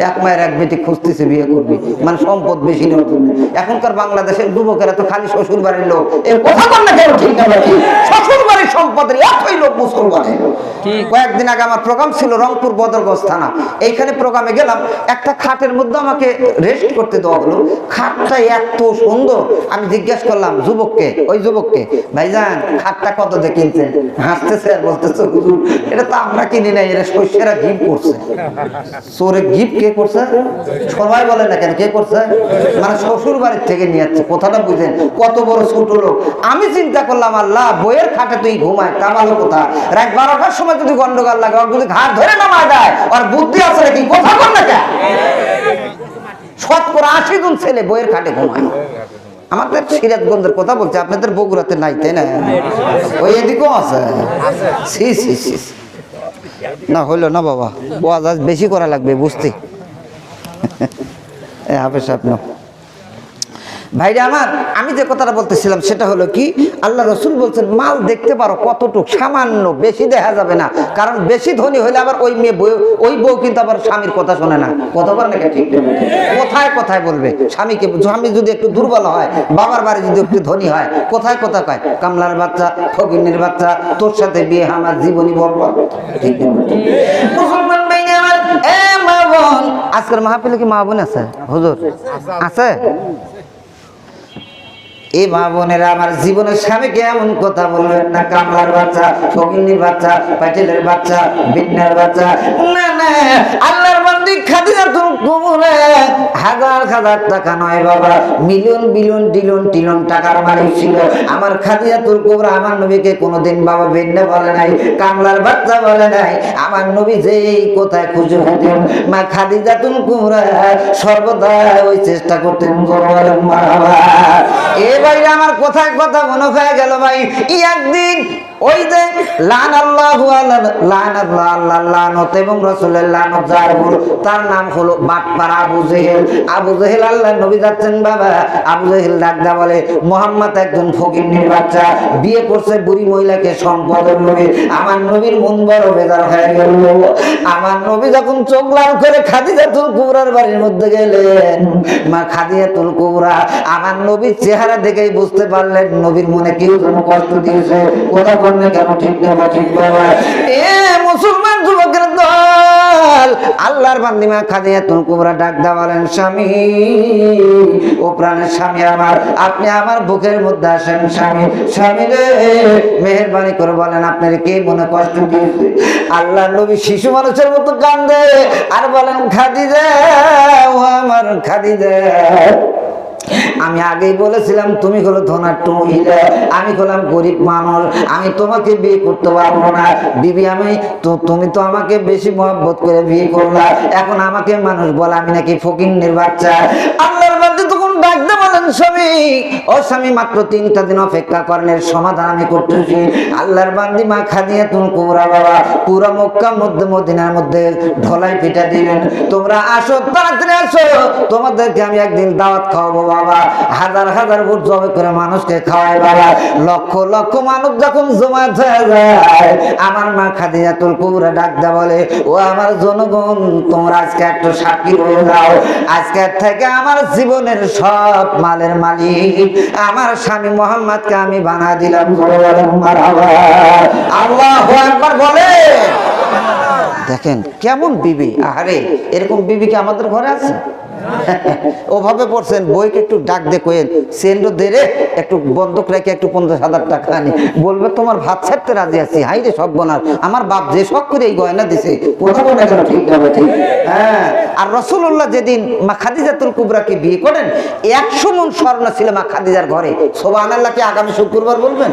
1 মায়ের 1 বেটি খুঁজতেছে বিয়ে করবি, মানে সম্পদ বেশি নেওয়ার জন্য। এখনকার বাংলাদেশের যুবকেরা তো খালি শ্বশুর বাড়ির লোক, এর কথা বল না কেন? ঠিক না ঠিক? শ্বশুর বাড়ির সম্পদের এতই লোক মুসলমানে। কয়েকদিন আগে আমার প্রোগ্রাম ছিল রংপুর বদরগঞ্জ থানা, এইখানে প্রোগ্রামে গেলাম, একটা খাটের মধ্যে আমাকে রেস্ট করতে দেওয়া হলো। খাটটা এত সুন্দর, আমি জিজ্ঞেস করলাম যুবককে, ওই যুবককে, ভাইজান খাটটা কত দিয়ে কিনছেন? হাসতেছে আর বলতেছে হুজুর এটা তো আমরা কিনি নাই, এরা শস্যেরা গিফট করছে। চোরে গিফট কে করছে? সবাই বলে না কেন কে করছে? মানে শ্বশুর বাড়ির থেকে নিয়ে যাচ্ছে। কথাটা বুঝেন কত বড় ছোট লোক। আমি চিন্তা করলাম আল্লাহ, বইয়ের খাটে তুই ঘুমায় তা ভালো কথা, রাত 12টার সময় যদি গন্ডগোল লাগে, ওর যদি ঘাট ধরে নামায় দেয়, ওর বুদ্ধি আছে নাকি? কথা বল না কেন? 80% জন ছেলে বইয়ের খাটে ঘুমায়। আমাদের সিরাজগঞ্জের কথা বলছে, আপনাদের বগুড়াতে নাই তাই না? ওই এদিকেও আছে। সি সি সি না হইলো না বাবা, ওয়াজ আজ বেশি করা লাগবে বুঝতে। হাফেজ আপনার ভাইরা আমার, আমি যে কথাটা বলতেছিলাম সেটা হলো কি, আল্লাহ রসুল বলছেন মাল দেখতে পারো কতটুক, সামান্য, বেশি দেখা যাবে না। কারণ বেশি ধনী হইলে আবার ওই মেয়ে ওই বউ কিন্তু আবার স্বামীর কথা শোনে না। কথা বল না ঠিক? কোথায় কোথায় বলবে স্বামীকে? স্বামী যদি একটু দুর্বল হয়, বাবার বাড়ি যদি একটু ধনী হয়, কোথায় কথা কয় কামলার বাচ্চা, ফকিনের বাচ্চা, তোর সাথে বিয়ে আমার জীবনী বরবাদ। ঠিক মুসলমান ভাইরা আমার, এ মা বোন, আজকের মাহফিলে কি মা বোন আছে? হুজুর আছে? এই মা বোনেরা আমার, জীবনের স্বামীকে এমন কথা বলবেন না, কামলার বাচ্চা, ফকিন্নির বাচ্চা, পাটিলের বাচ্চা, বিন্নার বাচ্চা। না না, আল্লাহর বান্দি খাদিজাতুল কুবরা হাজার হাজার টাকা নয় বাবা, মিলিয়ন বিলিয়ন ডিলিয়ন টিলিয়ন টাকার মালিক ছিল। আমার খাদিজাতুল কুবরা আমার নবীকে কোনোদিন বাবা বিন্না বলে নাই, কামলার বাচ্চা বলে নাই। আমার নবী যেই কোথায় খুশি হতেন, মা খাদিজাতুল কুবরা সর্বদা ওই চেষ্টা করতেন। এ ভাইরা কোথায় কথা মনে হয়ে গেল ভাই। একদিন ওই যে লানাল্লাহু আলা লানাল্লাহ আল্লাহ লানত এবং রাসূলের লানত যার হলো তার নাম হলো বাটপার আবু জেহেল। আবু জেহেল আল্লাহর নবী যাচ্ছেন বাবা, আবু জেহেল ডাকদা বলে মুহাম্মদ একজন ফকিন্নির বাচ্চা, বিয়ে করছে বুড়ি মহিলাকে, সম্পদের লোভে। আমার নবীর মন বড় বেজার হয়ে গেল। আমার নবী যখন চোখ লাল করে খাদিজাতুল কুবরার বাড়ির মধ্যে গেলেন, মা খাদিজাতুল কুবরা আমার নবীর চেহারা দেখেই বুঝতে পারলেন নবীর মনে কেউ যেন কষ্ট দিয়েছে। কথা বললে কেন ঠিক না ঠিক বাবা? এ মুসলমান যুবকের দল, আল্লাহর বান্দি মা খাদিজাতুল কুবরা ডাকদা বলেন স্বামী, ও প্রাণের স্বামী আমার, আপনি আমার বুকের মধ্যে আসেন স্বামী। স্বামী রে মেহেরবানি করে বলেন আপনার কে মনে কষ্ট দিয়েছে? আল্লাহর নবী শিশু মানুষের মতো কান্দে আর বলেন খাদিজা, ও আমার খাদিজা, আমি আগেই বলেছিলাম তুমি হলো ধনাঢ্য মহিলা, আমি হলাম গরিব মানুষ, আমি তোমাকে বিয়ে করতে পারবো না। বিবি আমি তুমি তো আমাকে বেশি মহব্বত করে বিয়ে করলা, এখন আমাকে মানুষ বলে আমি নাকি ফকিন্নির বাচ্চা। আল্লাহর বান্দা তখন ডাকতে বলেন স্বামী, ও স্বামী মাত্র 3টা দিন অপেক্ষা করেন, এর সমাধান আমি করতেছি। আল্লাহর বান্দি মা খাদিজাতুল কুবরা বাবা পুরো মক্কার মধ্যে মদিনার মধ্যে ঢলাই পিঠা দিলেন, তোমরা আসো তাড়াতাড়ি আসো, তোমাদেরকে আমি একদিন দাওয়াত খাওয়াবো বাবা। হাজার হাজার ভোট জবে করে মানুষকে খাওয়ায় বাবা। লক্ষ লক্ষ মানুষ যখন জমায়েত হয়ে যায়, আমার মা খাদিজাতুল কুবরা ডাকদা বলে ও আমার জনগণ, তোমরা আজকে একটু সাক্ষী হয়ে যাও, আজকে থেকে আমার জীবনের সব মালের মালিক আমার স্বামী মুহাম্মদকে আমি বানায় দিলাম। আল্লাহু আকবার বলে। দেখেন কেমন বিবি, আরে এরকম বিবি কি আমাদের ঘরে আছে? ওভাবে পড়ছেন, বইকে একটু ডাক দে কোয়েন সেন্ডো দে রে, একটু বন্ধক রেখে একটু 50,000 টাকা আনি, বলবে তোমার ভাত ছাড়তে রাজি আছি। হাই রে সব বনার, আমার বাপ যে শখ করে এই গয়না দিছে, কোথাও না কেন ঠিক হবে ঠিক। হ্যাঁ, আর রাসূলুল্লাহ যেদিন মা খাদিজাতুল কুবরাকে বিয়ে করেন 100 মণ স্বর্ণ ছিল মা খাদিজার ঘরে। সুবহানাল্লাহ কি আগামী শুক্রবার বলবেন?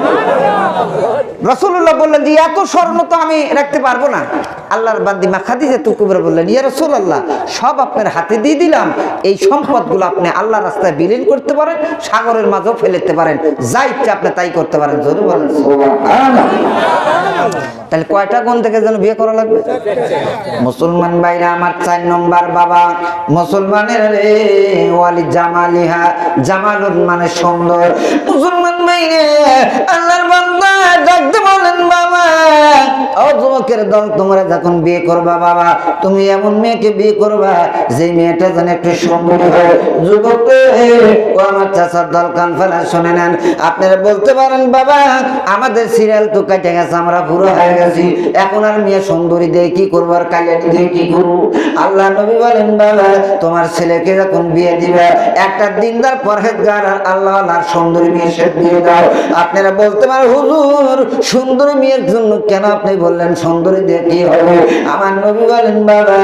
রাসূলুল্লাহ বললেন যে এত স্বর্ণ তো আমি রাখতে পারবো না। আল্লাহর বান্দি মা খাদিজাতুল কুবরা বললেন ইয়া রাসূলুল্লাহ, সব আপনার হাতে দিয়ে দিলাম, এই সম্পদগুলো আপনি আল্লাহর রাস্তায় বিলীন করতে পারেন, সাগরের মাঝেও ফেলে দিতে পারেন, যা ইচ্ছা আপনি তাই করতে পারেন। জোরে বলেন সুবহানাল্লাহ। তাহলে কয়টা গুণ থেকে যেন বিয়ে করা লাগবে? মুসলমান ভাইরা আমার 4 নম্বর বাবা, মুসলমানের রে ওয়ালি জামালিহা, জামালুন মানে সুন্দর। মুসলমান ভাইরে আল্লাহর বান্দা ডাকতে বলেন বাবা, ও যুবকের দল, তোমরা যখন বিয়ে করবা বাবা, তুমি এমন মেয়েকে বিয়ে করবা যে মেয়েটা যেন একটু সুন্দরী হয়। যুবক ও আমার চাচার দল, কান ফেলা শুনে নেন। আপনারা বলতে পারেন বাবা আমাদের সিরিয়াল তো কেটে গেছে, আমরা বুড়ো হয়ে গেছি, এখন আর মেয়ে সুন্দরী দিয়ে কি করবো, আর কালিয়ানি দিয়ে কি করবো? আল্লাহ নবী বলেন বাবা তোমার ছেলেকে যখন বিয়ে দিবে একটা দিনদার পরহেজগার আর আল্লাহ আর সুন্দরী মেয়ে সে দিয়ে দাও। আপনারা বলতে পারেন হুজুর সুন্দরী মেয়ের জন্য কেন আপনি বললেন সুন্দরী দিয়ে কি হবে? আমার নবী বলেন বাবা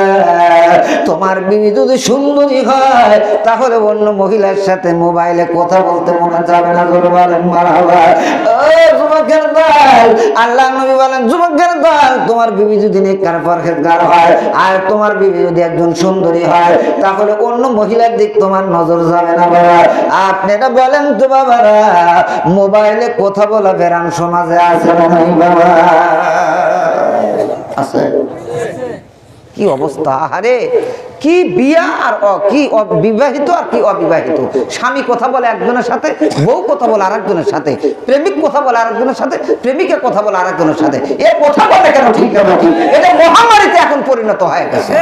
তোমার বিবি যদি সুন্দরী হয় তাহলে অন্য মহিলার সাথে মোবাইলে কথা বলতে মনে যাবে না। বলেন মারহাবা। ও যুবকের দল, আল্লাহ নবী বলেন যুবকের দল, তোমার বিবি যদি নেককার পরহেজগার হয় আর তোমার বিবি যদি একজন সুন্দরী হয় তাহলে অন্য মহিলার দিক তোমার নজর যাবে না বাবা। আপনারা বলেন তো বাবারা মোবাইলে কথা বলা বেরাম সমাজে আছে না নাই বাবা? আছে। কি অবস্থা, আরে কি বিয়া আর কি বিবাহিত আর কি অবিবাহিত। স্বামী কথা বলে একজনের সাথে, বউ কথা বলে আরেকজনের সাথে, প্রেমিক কথা বলে আরেকজনের সাথে, প্রেমিকা কথা বলে আরেকজনের সাথে। এ কথা বলে কেন ঠিক হবে? এটা মহামারীতে এখন পরিণত হয়ে গেছে।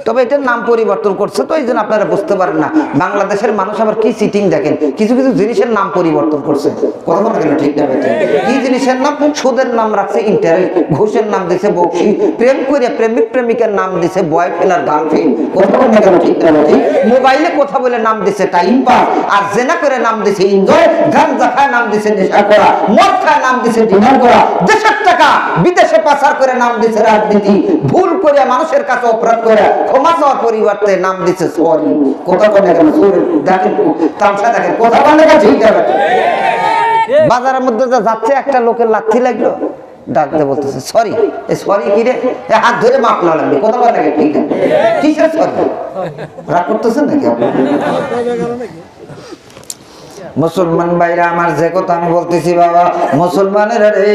তবে এটার নাম পরিবর্তন করছে তো এই জন্য আপনারা বুঝতে পারেন না। বাংলাদেশের মানুষ আবার কি চিটিং দেখেন, কিছু কিছু জিনিসের নাম পরিবর্তন করছে। কথা বলে কেন ঠিক না? কি জিনিসের নাম? সুদের নাম রাখছে ইন্টারেস্ট, ঘুষের নাম দিছে বকশি, প্রেম করে প্রেমিক প্রেমিকের নাম দিছে বয়ফ্রেন্ড আর গার্লফ্রেন্ড। কথা বলে কেন ঠিক না? মোবাইলে কথা বলে নাম দিছে টাইম পাস, আর জেনা করে নাম দিছে এনজয়, গাঁজা খায় নাম দিছে নেশা করা, মদ খায় নাম দিছে ডিনার করা, দেশের টাকা বিদেশে পাচার করে নাম দিছে রাজনীতি, ভুল করে মানুষের কাছে অপরাধ করে ক্ষমা চাওয়ার পরিবর্তে নাম দিচ্ছে সরি। কথা বলে কেন? দেখেন তামসা দেখেন, কথা বলে কেন ঠিক আছে? বাজারের মধ্যে যাচ্ছে একটা লোকের লাথি লাগলো, ডাকতে বলতেছে সরি। সরি কি রে? হাত ধরে মাপ না লাগবে। কথা বলে কেন ঠিক আছে? কিসের সরি? রাগ করতেছেন নাকি আপনি? মুসলমান ভাইরা আমার, যে কথা আমি বলতেছি বাবা, মুসলমানের রে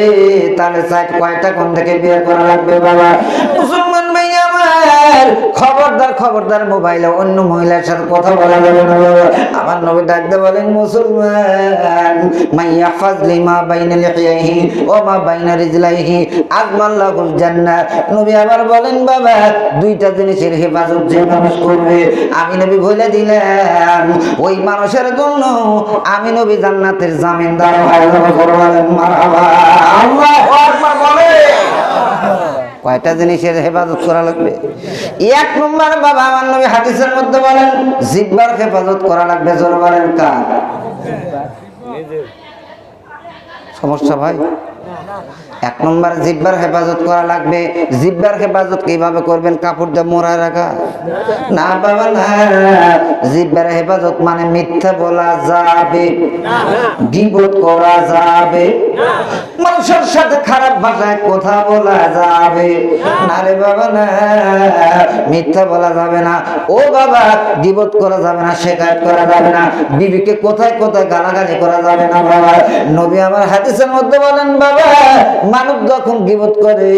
তাহলে সাইড কয়টা কোন থেকে বিয়ে করা লাগবে বাবা? মুসলমান ভাই আমার, খবরদার খবরদার মোবাইলে অন্য মহিলার সাথে কথা বলা যাবে না বাবা। আমার নবী ডাকতে বলেন, মুসলমান মাইয়া ফাজলি মা বাইনা লিহিয়াহি ও মা বাইনা রিজলাইহি আজমাল্লাহুল জান্নাহ। নবী আবার বলেন বাবা, দুইটা জিনিসের হেফাজত যে মানুষ করবে, আমি নবী বলে দিলাম ওই মানুষের জন্য আমি নবী জান্নাতের জামিনদার হয়ে যাব। বলেন মারহাবা। আল্লাহু আকবার বলেন। কয়টা জিনিসের হেফাজত করা লাগবে? এক নম্বর বাবা, আমার নবী হাদিসের মধ্যে বলেন জিহ্বার হেফাজত করা লাগবে। জোরে বলেন কার? সমস্যা ভাই? এক নম্বর জিহ্বার হেফাজত করা লাগবে। জিহ্বার হেফাজত কিভাবে করবেন? কাপড় দিয়ে মোড়া রাখা না বাবা না। জিহ্বার হেফাজত মানে মিথ্যা বলা যাবে, গীবত করা যাবে, মানুষের সাথে খারাপ ভাষায় কথা বলা যাবে না রে বাবা না। মিথ্যা বলা যাবে না ও বাবা, গীবত করা যাবে না, শিকায়ত করা যাবে না, বিবিকে কোথায় কোথায় গালাগালি করা যাবে না বাবা। নবী আমার হাদিসের মধ্যে বলেন বাবা, মানুষ যখন গীবত করে,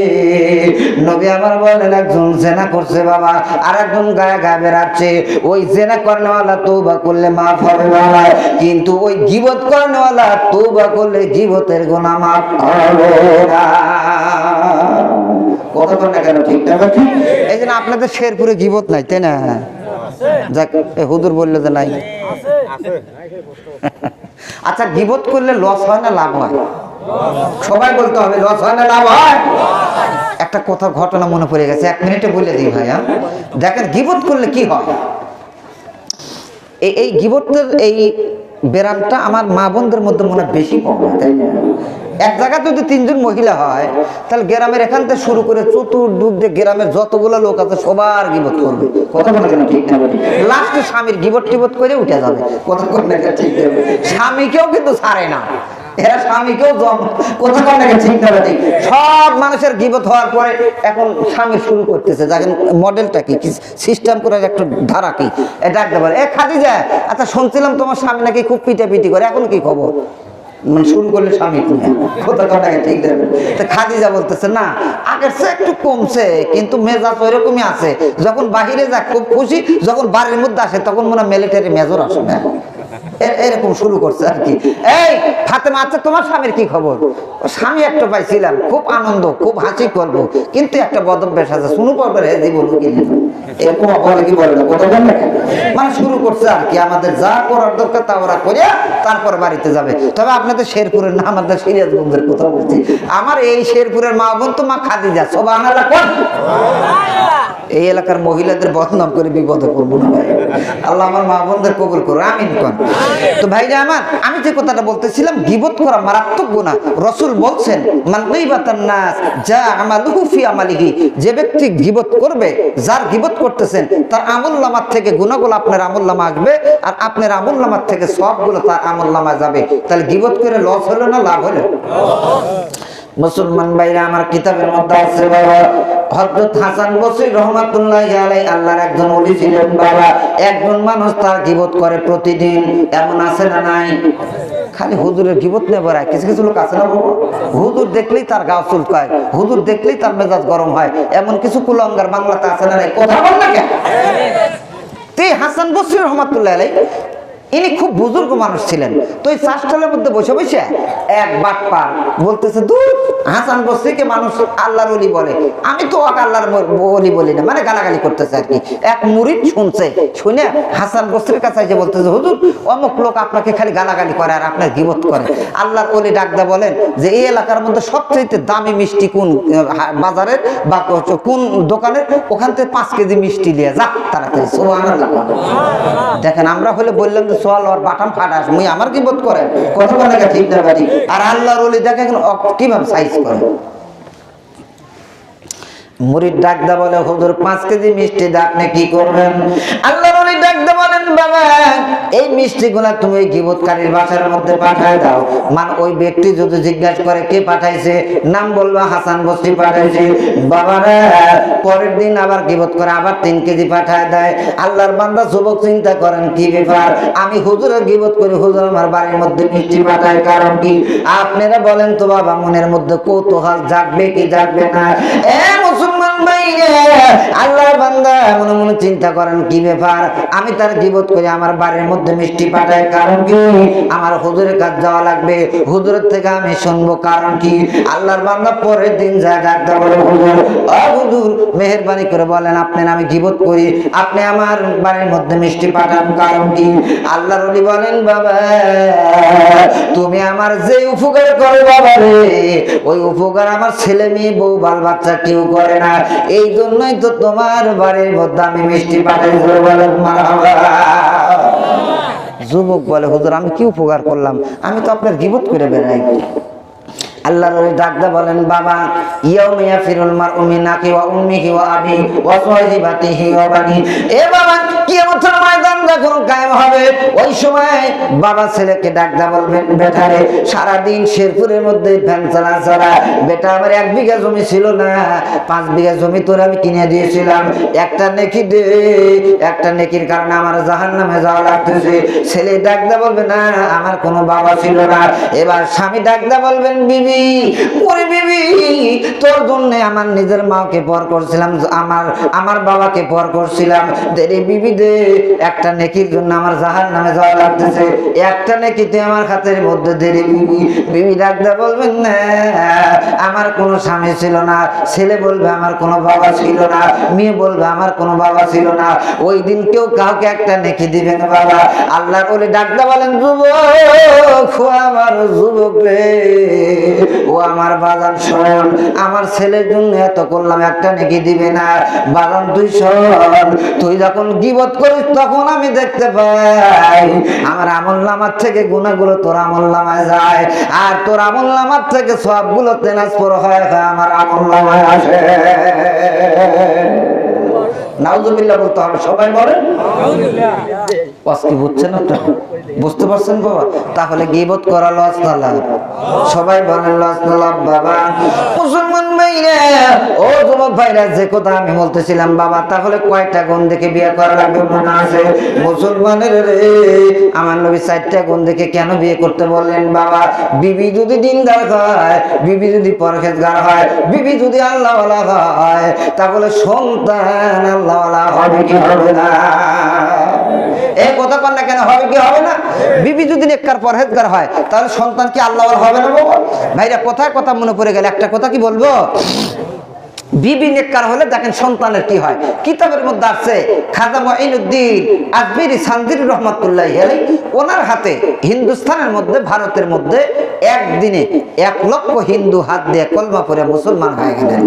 নবী আমার বলেন একজন জেনা করছে বাবা, আর একজন গায়ে গায়ে বেড়াচ্ছে, ওই জেনা করনেওয়ালা তওবা করলে মাফ হবে বাবা, কিন্তু ওই গীবত করনেওয়ালা তওবা করলে গীবতের গুনাহ মাফ হবে না। কথা বল না কেন? ঠিক না ঠিক? এই জন্য আপনাদের শেরপুরে গীবত নাই, তাই না? যাক, হুজুর বললে যে নাই। আচ্ছা, গীবত করলে লস হয় না লাভ হয়? সবাই বলতে হবে লস হয় না লাভ হয়? একটা কথা ঘটনা মনে পড়ে গেছে, 1 মিনিটে বলে দিই ভাইয়া। দেখেন গীবত করলে কি হয়। এই গীবতের এই ব্যারামটা আমার মা বোনদের মধ্যে মনে বেশি পাওয়া যায়। এক জায়গায় যদি 3 জন মহিলা হয়, তাহলে গ্রামের এখান থেকে শুরু করে চতুর্দিক দিয়ে গ্রামের যতগুলো লোক আছে সবার গীবত করবে। কথা বলে কেন? ঠিক না? লাস্টে স্বামীর গীবত টিবত করে উঠে যাবে। কথা বলে ঠিক না? স্বামীকেও কিন্তু ছাড়ে না এরা, স্বামীকেও কথা বলে ঠিক না? ঠিক। সব মানুষের গীবত হওয়ার পরে এখন স্বামী শুরু করতেছে, দেখেন মডেলটা কি, সিস্টেম করে একটা ধারা কি, এটা একটা বলে এ খাদিজা, আচ্ছা শুনছিলাম তোমার স্বামী নাকি খুব পিটাপিটি করে, এখন কি খবর? মানে শুরু করলে স্বামী কথা কথাকে ঠিক দেবে। তো খাদিজা বলতেছে না, আগের চেয়ে একটু কমছে, কিন্তু মেজাজ ওইরকমই আছে। যখন বাহিরে যায় খুব খুশি, যখন বাড়ির মধ্যে আসে তখন মনে মিলিটারি মেজর আসে না। এরকম শুরু করছে আর কি। এই ফাতেমা, আচ্ছা তোমার স্বামীর কি খবর? স্বামী একটা পাইছিলাম, খুব আনন্দ, খুব হাসি করবো, কিন্তু একটা বদভ্যাস আছে, শুনু পড়বে হে জীবন এরকম বলে কি বলে না? কথা বল না। মানে শুরু করছে আর কি, আমাদের যা করার দরকার তা ওরা করিয়া তারপর বাড়িতে যাবে। তবে আপনাদের শেরপুরের না, আমাদের সিরাজগঞ্জের কথা বলছি। আমার এই শেরপুরের মা বোন তো মা খাদিজা, সুবহানাল্লাহ কোন। এই এলাকার মহিলাদের বদনাম করে বিপদে পড়বো না ভাই। আল্লাহ আমার মা বোনদের কবুল করো, আমিন কোন। তো ভাইরা আমার, আমি যে কথাটা বলতেছিলাম, গীবত করা মারাত্মক গুনাহ। রাসূল বলছেন, মান গীবাতান নাস যা আমালুহু ফি আমালিহি, যে ব্যক্তি গীবত করবে, যার গীবত করতেছেন তার আমলনামার থেকে গুনাহগুলো আপনার আমলনামা আসবে, আর আপনার আমলনামার থেকে সবগুলো তার আমলনামায় যাবে। তাহলে গীবত করে লস হলো না লাভ হলো? মুসলমান ভাইরা আমার, কিতাবের মধ্যে আছে বাবা, হযরত হাসান বসরি রাহমাতুল্লাহি আলাইহি আল্লাহর একজন ওলি ছিলেন বাবা। একজন মানুষ তার গীবত করে প্রতিদিন, এমন আছে না নাই? খালি হুজুরের গীবত নিয়ে বেড়ায়। কিছু কিছু লোক আছে না বাবা, হুজুর দেখলেই তার গা চুলকায়, হুজুর দেখলেই তার মেজাজ গরম হয়, এমন কিছু কুলাঙ্গার বাংলাতে আছে না নাই? কথা বল না কেন? তে হাসান বসরি রাহমাতুল্লাহি আলাইহি ইনি খুব বুজুর্গ মানুষ ছিলেন। তো এই চাষটালের মধ্যে বসে বসে এক বাটপার বলতেছে, দূর হাসান বসরিকে মানুষ আল্লাহর ওলি বলে, আমি তো আল্লাহর ওলি বলি না, মানে গালাগালি করতেছে আর কি। এক মুরিদ শুনছে, শুনে হাসান বসরির কাছে এসে বলতেছে, হুজুর অমুক লোক আপনাকে খালি গালাগালি করে আর আপনার গীবত করে। আল্লাহর ওলি ডাকদা বলেন যে এই এলাকার মধ্যে সবচেয়ে দামি মিষ্টি কোন বাজারের বা কোন দোকানের, ওখান থেকে 5 কেজি মিষ্টি নিয়ে যা তাড়াতাড়ি। সুবহানাল্লাহ। দেখেন আমরা হলে বললাম যে সোয়াল আর বাটাম ফাটাস, মুই আমার গীবত করে, কথা বলে না ঠিক না বাড়ি। আর আল্লাহর ওলি দেখেন কিভাবে সাইজ করে। মুরিদ ডাকদা বলে, হুজুর 5 কেজি মিষ্টি দিয়ে আপনি কি করবেন? আল্লাহর ওলি ডাকদা বলেন, বলেন বাবা এই মিষ্টিগুলা তুমি ওই গীবতকারীর বাসার মধ্যে পাঠায় দাও। মানে ওই ব্যক্তি যদি জিজ্ঞাসা করে কে পাঠাইছে, নাম বলবা হাসান বস্তি পাঠাইছে। বাবারা পরের দিন আবার গীবত করে আবার 3 কেজি পাঠায় দেয়। আল্লাহর বান্দা যুবক চিন্তা করেন কি ব্যাপার, আমি হুজুরের গীবত করি, হুজুর আমার বাড়ির মধ্যে মিষ্টি পাঠায়, কারণ কি? আপনারা বলেন তো বাবা, মনের মধ্যে কৌতূহল জাগবে কি জাগবে না? এ মুসলমান ভাই, আল্লাহর বান্দা মনে মনে চিন্তা করেন কি ব্যাপার, আমি তার গীবত করি, আমার বাড়ির মধ্যে মিষ্টি পাঠায়, কারণ কি? আমার হুজুরের কাছে যাওয়া লাগবে, হুজুরের থেকে আমি শুনবো, কারণ কি? আল্লাহর বান্দা পরের দিন যায় ডাকতে বলে, হুজুর ও হুজুর মেহেরবানি করে বলেন আপনার আমি গীবত করি, আপনি আমার বাড়ির মধ্যে মিষ্টি পাঠান, কারণ কি? আল্লাহর ওলি বলেন বাবা তুমি আমার যে উপকার করো বাবা রে, ওই উপকার আমার ছেলে মেয়ে বউ বাল বাচ্চা কেউ করে না, এই জন্যই তো তোমার বাড়ির মধ্যে আমি মিষ্টি পাঠাই। বলেন মারহাবা। যুবক বলে হুজুর আমি কি উপকার করলাম, আমি তো আপনার গীবত করে বেড়াই। আল্লাহর ওই ডাকদা বলেন বাবা ইয়াউমা ইয়াফিরুল মারউ মিন আখি ওয়া উম্মিহি ওয়া আবি ওয়া সাহিবাতিহি ওয়া বানি। এ বাবা কিয়ামতের ময়দান যখন কায়েম হবে, ওই সময় বাবা ছেলেকে ডাকদা বলবেন বেটারে সারা দিন শেরপুরের মধ্যে ভ্যান চালা, বেটা আমার 1 বিঘা জমি ছিল না, 5 বিঘা জমি তোর আমি কিনে দিয়েছিলাম, একটা নেকি দে, একটা নেকির কারণে আমার জাহান্নামে যাওয়া লাগতেছে। ছেলে ডাকদা বলবে না আমার কোনো বাবা ছিল না। এবার স্বামী ডাকদা বলবেন বিবি ওরে বিবি তোর জন্য আমার নিজের মাকে পর করছিলাম, আমার বাবাকে পর করছিলাম, দেরে বিবি দে, একটা নেকির জন্য আমার জাহান্নামে যাওয়া লাগতেছে, একটা নেকি তুই আমার হাতের মধ্যে দে রে বিবি। বিবি ডাকদা বলবেন না আমার কোনো স্বামী ছিল না, ছেলে বলবে আমার কোনো বাবা ছিল না, মেয়ে বলবে আমার কোনো বাবা ছিল না, ওই দিন কেউ কাউকে একটা নেকি দিবে না বাবা। আল্লাহর ওলি ডাকদা বলেন যুবক ও আমার যুবক রে, ও আমার বাজান শোন, আমার ছেলের জন্য এত করলাম, একটা নেকি দিবে না বাজান? তুই শোন, তুই যখন গীবত করিস তখন আমি দেখতে পাই আমার আমলনামার থেকে গুনাহগুলো তোর আমলনামায় যায়, আর তোর আমলনামার থেকে সবগুলো তেনাসপুর হয়ে আমার আমলনামায় আসে। নাউজুবিল্লাহ বলতে হবে, সবাই বলেন নাউজুবিল্লাহ। কি বুঝছেন আপনারা, বুঝতে পারছেন বাবা? তাহলে গীবত করা লস না লাভ? সবাই বলেন লস না লাভ বাবা। মুসলমান ভাইরা ও যুবক ভাইরা, যে কথা আমি বলতেছিলাম বাবা, তাহলে কয়টা গুণ দেখে বিয়ে করা লাগবে মনে আছে? মুসলমানের রে আমার নবী 4টা গুণ দেখে কেন বিয়ে করতে বললেন বাবা? বিবি যদি দিনদার হয়, বিবি যদি পরহেজগার হয়, বিবি যদি আল্লাহওয়ালা হয়, তাহলে সন্তান আল্লাহওয়ালা হবে কি হবে না? এই কথা কন না কেন, হবে কি হবে না? বিবি যদি নেককার পরহেজগার হয় তাহলে সন্তান কি আল্লাহওয়ালা হবে না বাবা? ভাইরা কথায় কথা মনে পড়ে গেল, একটা কথা কি বলবো, বিবি নেককার হলে দেখেন সন্তানের কি হয়। কিতাবের মধ্যে আছে খাজা মুঈনুদ্দিন আজমিরি সানজিরি রাহমাতুল্লাহি আলাইহি, ওনার হাতে হিন্দুস্তানের মধ্যে ভারতের মধ্যে একদিনে 1 লক্ষ হিন্দু হাত দিয়ে কলমা পড়ে মুসলমান হয়ে গেলেন।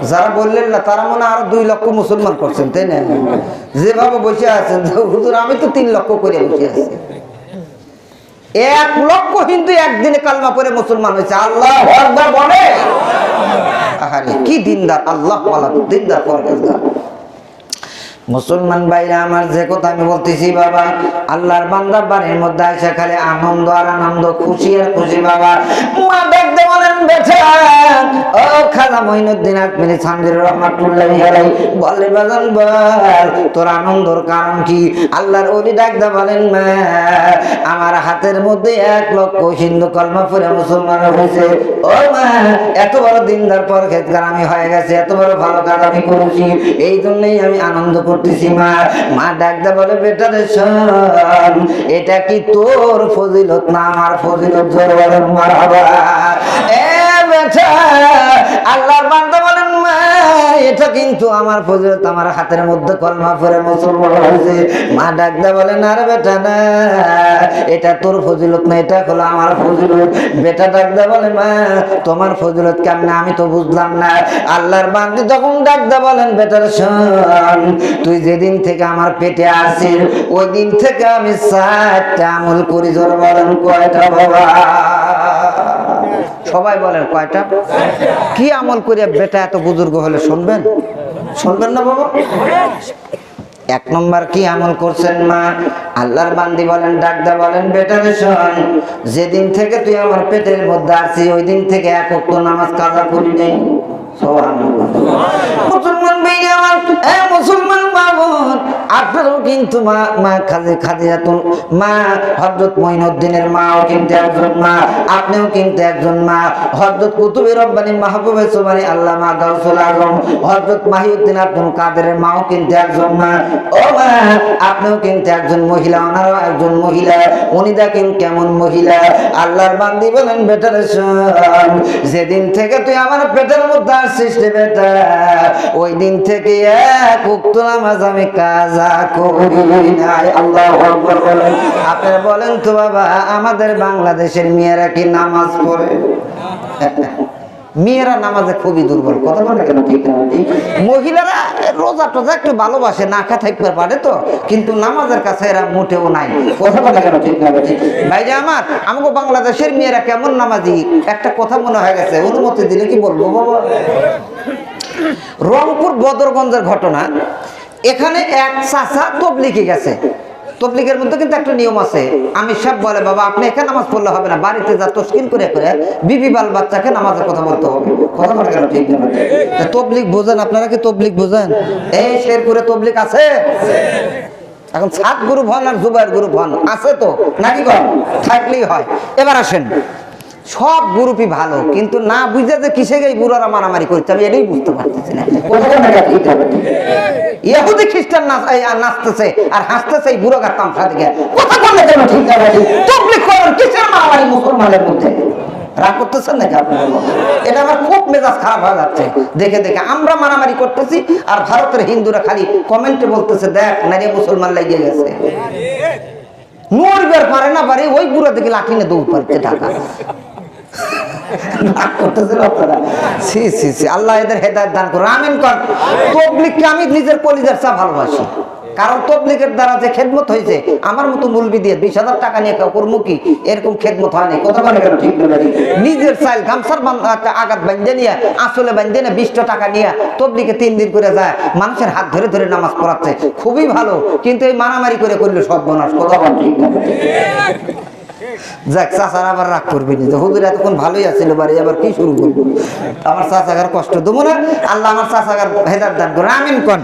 যারা বললেন না তারা মনে আরো 2 লক্ষ মুসলমান করছেন, তাই না? যেভাবে বসে আছেন হুজুর আমি তো 3 লক্ষ করে বসে আছি। 1 লক্ষ হিন্দু একদিনে কালমা পড়ে মুসলমান হয়েছে। আল্লাহু আকবার বলে। আহারে কি দিনদার, আল্লাহ ওয়ালা দিনদার পরহেজগার মুসলমান ভাইরা আমার, যে কথা আমি বলতেছি বাবা, আল্লাহর বান্দা বাড়ির মধ্যে এসে খালি আনন্দ আর আনন্দ, খুশি আর খুশি বাবা। মা দেখতে বলেন বেটা ও খাজা মুঈনুদ্দিন আজমিরি সানজিরি রাহমাতুল্লাহি আলাইহি, বলে বাজান বল তোর আনন্দর কারণ কি? আল্লাহর ওলি ডাকতে বলেন মা আমার হাতের মধ্যে 1 লক্ষ হিন্দু কলমা পড়ে মুসলমান হয়েছে। ও মা এত বড় দিনদার পরহেজগার আমি হয়ে গেছে, এত বড় ভালো কাজ আমি করেছি, এই জন্যই আমি আনন্দ করতেছি মা। মা ডাকতে বলে বেটা রে শোন, এটা কি তোর ফজিলত না আমার ফজিলত? জোরে বলেন মারহাবা। এ বেটা আল্লাহর বান্দা বলেন মা এটা কিন্তু আমার ফজিলত, আমার হাতের মধ্যে কলমা পড়ে মুসলমান হয়েছে। মা ডাকতে বলেন আরে বেটা না, এটা তোর ফজিলত না, এটা হলো আমার ফজিলত। বেটা ডাকতে বলে মা তোমার ফজিলত কেমনে আমি তো বুঝলাম না। আল্লাহর বান্দা তখন ডাকতে বলেন বেটার শোন, তুই যেদিন থেকে আমার পেটে আসিস ওই দিন থেকে আমি 4টা আমল করি। জোরে বলেন কয়টা বাবা? সবাই বলেন কয়টা? কি আমল করে বেটা এত বুজুর্গ হলে শুনবেন? শুনবেন না বাবা? এক নম্বর কি আমল করছেন মা? আল্লাহর বান্দি বলেন, ডাকদা বলেন, বেটারে শোন, যেদিন থেকে তুই আমার পেটের মধ্যে আসছিস ওই দিন থেকে এক ওয়াক্ত নামাজ কাজা করি নেই। মুসলমান ভাই আমার, মুসলমান বাবুর, আপনারও কিন্তু মা খাদিজাতুল মা হযরত মঈনুদ্দিনের মাও কিন্তু একজন মা, আপনিও কিন্তু একজন মা। হযরত কুতুবে রব্বানী মাহবুবে সুবহানী আল্লামা গাউসুল আজম হযরত মাহিউদ্দিন আব্দুল কাদেরের মাও কিন্তু একজন মা। ও মা, আপনিও কিন্তু একজন মহিলা, ওনারও একজন মহিলা। উনি দেখেন কেমন মহিলা। আল্লাহর বান্দি বলেন, বেটারে শোন, যেদিন থেকে তুই আমার পেটের মধ্যে আসছিস রে বেটা, ওই দিন থেকে এক ওয়াক্ত নামাজ আমি কাজা করি নাই। আল্লাহু আকবার বলেন। আপনারা বলেন তো বাবা, আমাদের বাংলাদেশের মেয়েরা কি নামাজ পড়ে? মেয়েরা নামাজে খুবই দুর্বল। কথা বলে কেন? ঠিক না? মহিলারা রোজা টোজা একটু ভালোবাসে, না খা থাকতে পারে তো, কিন্তু নামাজের কাছে এরা মোটেও নাই। কথা বলে কেন? ঠিক না? ভাইরা আমার, আমাকে বাংলাদেশের মেয়েরা কেমন নামাজি, একটা কথা মনে হয়ে গেছে, অনুমতি দিলে কি বলবো বাবা? রংপুর বদরগঞ্জের ঘটনা। এখানে এক চাচা তবলিগে গেছে। তবলিগের মধ্যে কিন্তু একটা নিয়ম আছে। আমি সব বলে, বাবা আপনি এখানে নামাজ পড়লে হবে না, বাড়িতে যা তশকিল করে করে বিবি বাল বাচ্চাকে নামাজের কথা বলতে হবে। কথা বলে কেন? ঠিক না? তবলিগ বোঝেন আপনারা? কি তবলিগ বোঝেন? এই শেরপুরে তবলিগ আছে এখন। সাত গ্রুপ হন আর জুবাইর গ্রুপ হন, আছে তো নাকি? কম থাকলেই হয়। এবার আসেন, সব গ্রুপই ভালো, কিন্তু না বুঝে যে কিসে গিয়ে বুড়ারা মারামারি করছে আমি এটাই বুঝতে পারতেছি না। ইহুদি খ্রিস্টান নাচতেছে আর হাসতেছে বুড়ো গা তামসা দিকে। কথা বললে কেন? ঠিক না? তবলিগ করেন কিসের মারামারি মুসলমানের মধ্যে? রাগ করতেছেন নাকি আপনারা? এটা আমার খুব মেজাজ খারাপ হয়ে যাচ্ছে দেখে দেখে। আমরা মারামারি করতেছি আর ভারতের হিন্দুরা খালি কমেন্টে বলতেছে, দেখ নারী মুসলমান লাগিয়ে গেছে। মরবার পারে না পারে ওই বুড়ো দিকে লাঠি নিয়ে দৌড় পারছে ঢাকা। আল্লাহ এদের হেদায়েত দান করুন, আমিন কর। তবলিগকে আমি নিজের কলিজার চা ভালোবাসি, কারণ তবলিগের দ্বারা যে খেদমত হয়েছে, আমার মতো মুলবি দিয়ে 20,000 টাকা নিয়ে কর্ম কি এরকম খেদমত হয়নি। কথা বলে কেন? ঠিক না? নিজের চাইল গামছার আঘাত বান্ধে নিয়ে, আসলে বান্ধে নিয়ে 20 টাকা নিয়ে তবলিগে 3 দিন করে যায়, মানুষের হাত ধরে ধরে নামাজ পড়াচ্ছে, খুবই ভালো। কিন্তু এই মারামারি করে করলে সব বনাস। কথা বল ঠিক না? যাক, চাচার আবার রাগ করবি না, হুজুর এতক্ষণ ভালোই আছিল, বাড়ি আবার কি শুরু করবো? আমার চাচাগার কষ্ট দেবো না। আল্লাহ আমার চাচাগার হেদায়েত দান করে, আমিন কোন।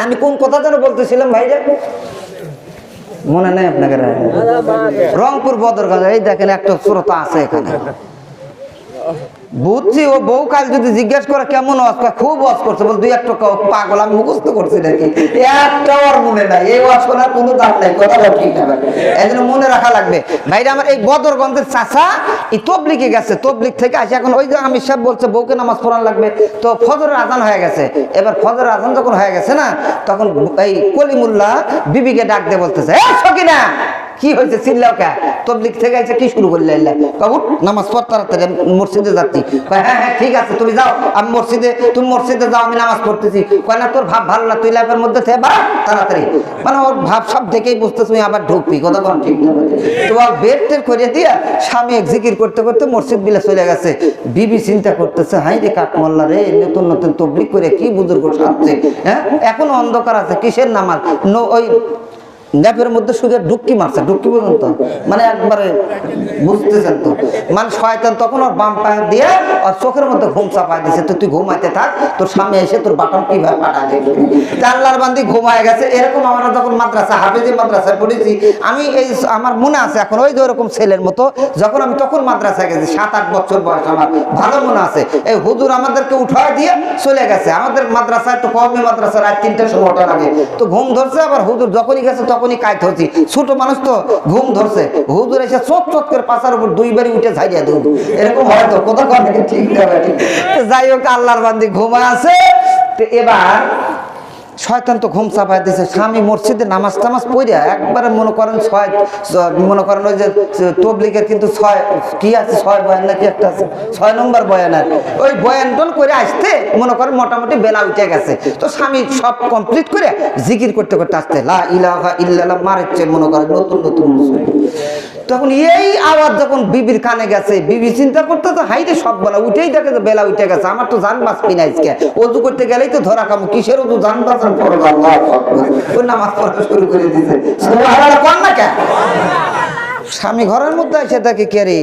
আমি কোন কথা যেন বলতেছিলাম ভাইরা, মনে নেই আপনাকে? রংপুর বদরগঞ্জ। এই দেখেন একটা শ্রোতা আছে এখানে, বুঝছি। ও বউ কাল যদি জিজ্ঞেস করে কেমন ওয়াজ করে, খুব ওয়াজ করছে, বল 2-1 পাগল আমি মুখস্থ করছি নাকি, একটা ওর মনে নাই। এই ওয়াজ করার কোনো দাম নাই। কথা ঠিক না? এই জন্য মনে রাখা লাগবে ভাইরা আমার। এই বদরগঞ্জের চাচা এই তবলিগে গেছে, তবলিগ থেকে আসে এখন ওই যে আমি সব বলছে বউকে নামাজ পড়ান লাগবে, তো ফজরের আজান হয়ে গেছে। এবার ফজরের আজান যখন হয়ে গেছে না, তখন এই কলিমুল্লাহ বিবিকে ডাক দিয়ে বলতেছে, এ সকিনা কি হয়েছে, চিল্লাও কে? তবলিগ থেকে এসে কি শুরু করলে? নামাজ পড় তাড়াতাড়ি, মসজিদে যাচ্ছি। হ্যাঁ হ্যাঁ ঠিক আছে, তুমি যাও, আমি মসজিদে, তুমি মসজিদে যাও, আমি নামাজ পড়তেছি। কয় না তোর ভাব ভালো না, তুই লাইফের মধ্যে থেকে বা তাড়াতাড়ি। মানে ওর ভাব সব দেখেই বুঝতে তুমি আবার ঢুকবি। কথা বল ঠিক না? তোমার বেড টের করে দিয়া স্বামী জিকির করতে করতে মসজিদ বিলে চলে গেছে। বিবি চিন্তা করতেছে, হাই রে কাকমল্লা রে, নতুন নতুন তবলিগ করে কি বুজুর্গ সাজছে, হ্যাঁ এখনো অন্ধকার আছে, কিসের নামাজ? ওই ন্যাপের মধ্যে সুযোগ ডুবকি মারছে, ডুবকি পর্যন্ত, মানে একবারে বুঝতেছেন তো। মানে শয়তান তখন ওর বাম পায়ে দিয়ে ওর চোখের মধ্যে ঘুম চাপাই দিছে, তো তুই ঘুমাইতে থাক, তোর সামনে এসে তোর বাটন কিভাবে পাঠা দেবে। আল্লাহর বান্দি ঘুমায় গেছে। এরকম আমরা যখন মাদ্রাসা, হাফেজি মাদ্রাসায় পড়েছি, আমি এই আমার মনে আছে এখন, ওই যে ওরকম ছেলের মতো যখন আমি তখন মাদ্রাসায় গেছি, 7-8 বছর বয়স আমার, ভালো মনে আছে। এই হুজুর আমাদেরকে উঠায় দিয়ে চলে গেছে। আমাদের মাদ্রাসায় তো কমই মাদ্রাসা রাত 3টার সময় ওঠা লাগে, তো ঘুম ধরছে। আবার হুজুর যখনই গেছে তখনই কাইত হচ্ছি, ছোট মানুষ তো ঘুম ধরছে। হুজুর এসে চট চট করে পাশার উপর 2 বারি উঠে ঝাইয়া দেব, এরকম হয়তো কোথাও থেকে ঠিক যাবে। যাই হোক, আল্লাহর বান্দি ঘুমা আছে। এবার শয়তান তো ঘুম চাপাই দিয়েছে। স্বামী মসজিদে নামাজ টামাজ পড়িয়া একবারে মনে করেন মনে করেন ওই যে তবলিগের কিন্তু 6 কি আছে, 6 বয়ান নাকি একটা আছে, 6 নম্বর বয়ান। আর ওই বয়ান টন করে আসতে মনে করেন মোটামুটি বেলা উঠে গেছে। তো স্বামী সব কমপ্লিট করে জিকির করতে করতে আসতে লা ইলাহা ইল্লাল্লাহ মারছে, মনে করেন নতুন নতুন তখন এই আওয়াজ যখন বিবির কানে গেছে, বিবি চিন্তা করতে তো হাইরে সব বেলা উঠেই দেখে যে বেলা উঠে গেছে, আমার তো জান বাঁচবি না আজকে, অজু করতে গেলেই তো ধরা খাবো, কিসের অজু, জান বাঁচার ফরজ, ওই নামাজ পড়া শুরু করে দিয়েছে। কর না কেন? স্বামী ঘরের মধ্যে এসে দেখে কে রে,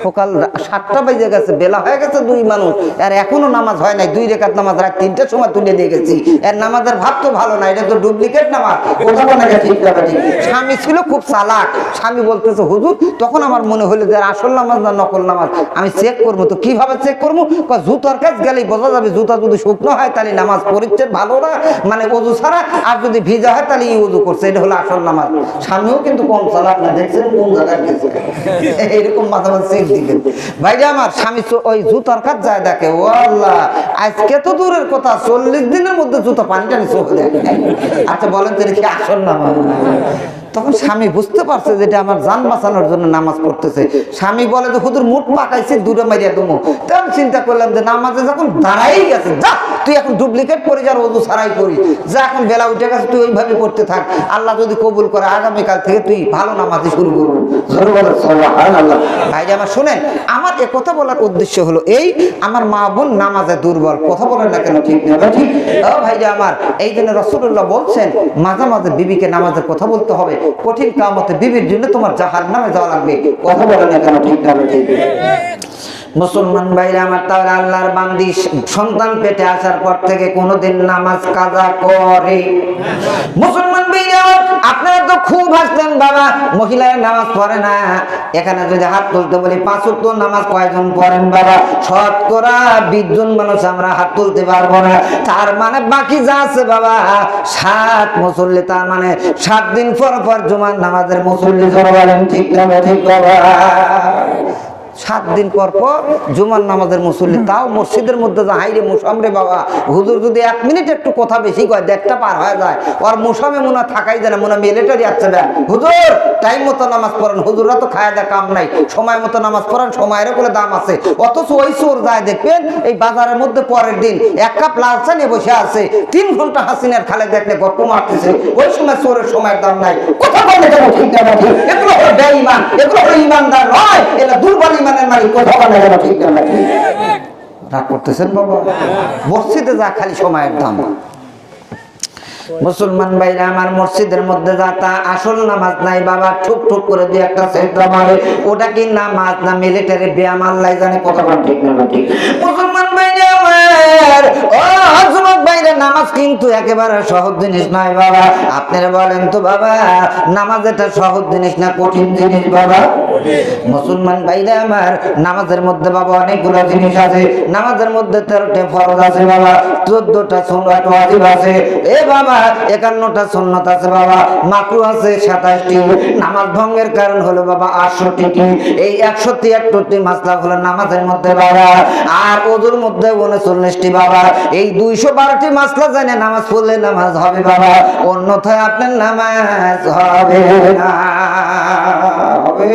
সকাল 7টা বেজে গেছে, বেলা হয়ে গেছে, দুই মানুষ আর এখনো নামাজ হয় নাই, 2 রেকাত নামাজ রাত 3টার সময় তুলে দিয়ে গেছি, এর নামাজের ভাব তো ভালো না, এটা তো ডুপ্লিকেট নামাজ, ওটা বানাকে ঠিক যাবে ঠিক। স্বামী ছিল খুব চালাক, স্বামী বলতেছে হুজুর, তখন আমার মনে হলো যে আসল নামাজ না নকল নামাজ, আমি চেক করবো। তো কিভাবে চেক করবো? জুতার কাজ গেলেই বোঝা যাবে, জুতা যদি শুকনো হয় তাহলে নামাজ পরিচ্ছেদ ভালো না, মানে অজু ছাড়া, আর যদি ভিজা হয় তাহলে অজু করছে, এটা হলো আসল নামাজ। স্বামীও কিন্তু কম চালাক না, দেখছেন কোন এরকম মাথা মাথা চেক দিবেন। ভাইরা আমার, স্বামী ওই জুতার কাজ যায় দেখে, ও আল্লাহ, আজকে তো দূরের কথা 40 দিনের মধ্যে জুতা পানি টানি চলে। আচ্ছা বলেন তো কি আসল নামাজ? তখন স্বামী বুঝতে পারছে যে এটা আমার জান বাঁচানোর জন্য নামাজ পড়তেছে। স্বামী বলে যে হুজুর মুঠ পাকাইছে, দূরে মারিয়া দেবো। তখন চিন্তা করলাম যে নামাজে যখন দাঁড়াই গেছে, যা তুই এখন ডুপ্লিকেট পড়ে যার অজু ছাড়াই করি, যা এখন বেলা উঠে গেছে, তুই ওইভাবে করতে থাক, আল্লাহ যদি কবুল করে আগামীকাল থেকে তুই ভালো নামাজই শুরু করবো। ভাই আমার শোনেন, আমার এ কথা বলার উদ্দেশ্য হলো এই, আমার মা বোন নামাজে দুর্বল, কথা বলেন না কেন, ঠিক না ঠিক? ভাই আমার, এই জন্য রাসূলুল্লাহ বলছেন মাঝে মাঝে বিবিকে নামাজের কথা বলতে হবে, কঠিন কামতে বিবির জন্য তোমার জাহান্নামে যাওয়া লাগবে, কথা বলেন না কেন, ঠিক না ঠিক? মুসলমান ভাইরা আমার, তাহলে আল্লাহর বান্দি সন্তান পেটে আসার পর থেকে কোনোদিন নামাজ কাজা করে? মুসলমান ভাইরা আপনারা তো খুব হাসলেন, বাবা মহিলারা নামাজ পড়ে না। এখানে যদি হাত তুলতে বলি 5 ওয়াক্ত নামাজ কয়জন পড়েন বাবা? শতকরা 20 জন মানুষ আমরা হাত তুলতে পারবো না। তার মানে বাকি যা আছে বাবা 7 মুসল্লি, তার মানে 7 দিন পর পর জুমার নামাজের মুসল্লি জোরে বলেন ঠিক না ঠিক বাবা? 7 দিন পর পর জুমার নামাজের মুসল্লি, তাও মসজিদের মধ্যে যা হাইরে মুসামরে বাবা, হুজুর যদি 1 মিনিট একটু কথা বেশি কয় 1.5টা পার হয়ে যায়, ওর মুসামে মনে থাকাই যায় না, মনে মিলিটারি আসছে না। হুজুর টাইম মতো নামাজ পড়েন, হুজুররা তো খায় দেয় কাম নাই, সময় মতো নামাজ পড়েন, সময়ের বলে দাম আছে। অথচ ওই চোর যায় দেখবেন এই বাজারের মধ্যে পরের দিন 1 কাপ লাল চা নিয়ে বসে আছে, 3 ঘন্টা হাসিনার খালে দেখলে গপ্প মারতেছে, ওই সময় চোরের সময়ের দাম নাই, কথা বলে কেন ঠিক না ঠিক? এগুলো হলো বেঈমান, এগুলো হলো ইমানদার নয়, এটা দুর্বল ইমানের মালিক, কথা বলে কেন ঠিক না ঠিক? রাগ করতেছেন বাবা? মসজিদে যা খালি সময়ের দাম। মুসলমান ভাইরা আমার, মসজিদের মধ্যে যা তা আসল নামাজ নাই বাবা, ঠুক ঠুক করে দিয়ে একটা সেজদা মারে, ওটা কি নামাজ না মিলিটারি ব্যায়াম, আল্লাহ জানে, কথা বলেন ঠিক না ঠিক? মুসলমান ভাইরা আমার, ও যুবক ভাইরা, নামাজ কিন্তু একেবারে সহজ জিনিস নয় বাবা। আপনারা বলেন তো বাবা, নামাজ এটা সহজ জিনিস না কঠিন জিনিস বাবা? মুসলমান ভাইরা আমার, নামাজের মধ্যে বাবা অনেকগুলো জিনিস আছে। নামাজের মধ্যে 13টা ফরজ আছে বাবা, 14টা সুন্নাত ওয়াজিব আছে, এ বাবা 51টা সুন্নাত আছে বাবা, মাকরুহ আছে 27টি। নামাজ ভঙ্গের কারণ হলো বাবা 68টি, এই 173টি মাসলা হলো নামাজের মধ্যে বাবা। আর ওযুর মধ্যে 39টি বাবা, এই 212টি মাসলা জানে নামাজ পড়লে নামাজ হবে বাবা, অন্যথায় আপনার নামাজ হবে না। হবে?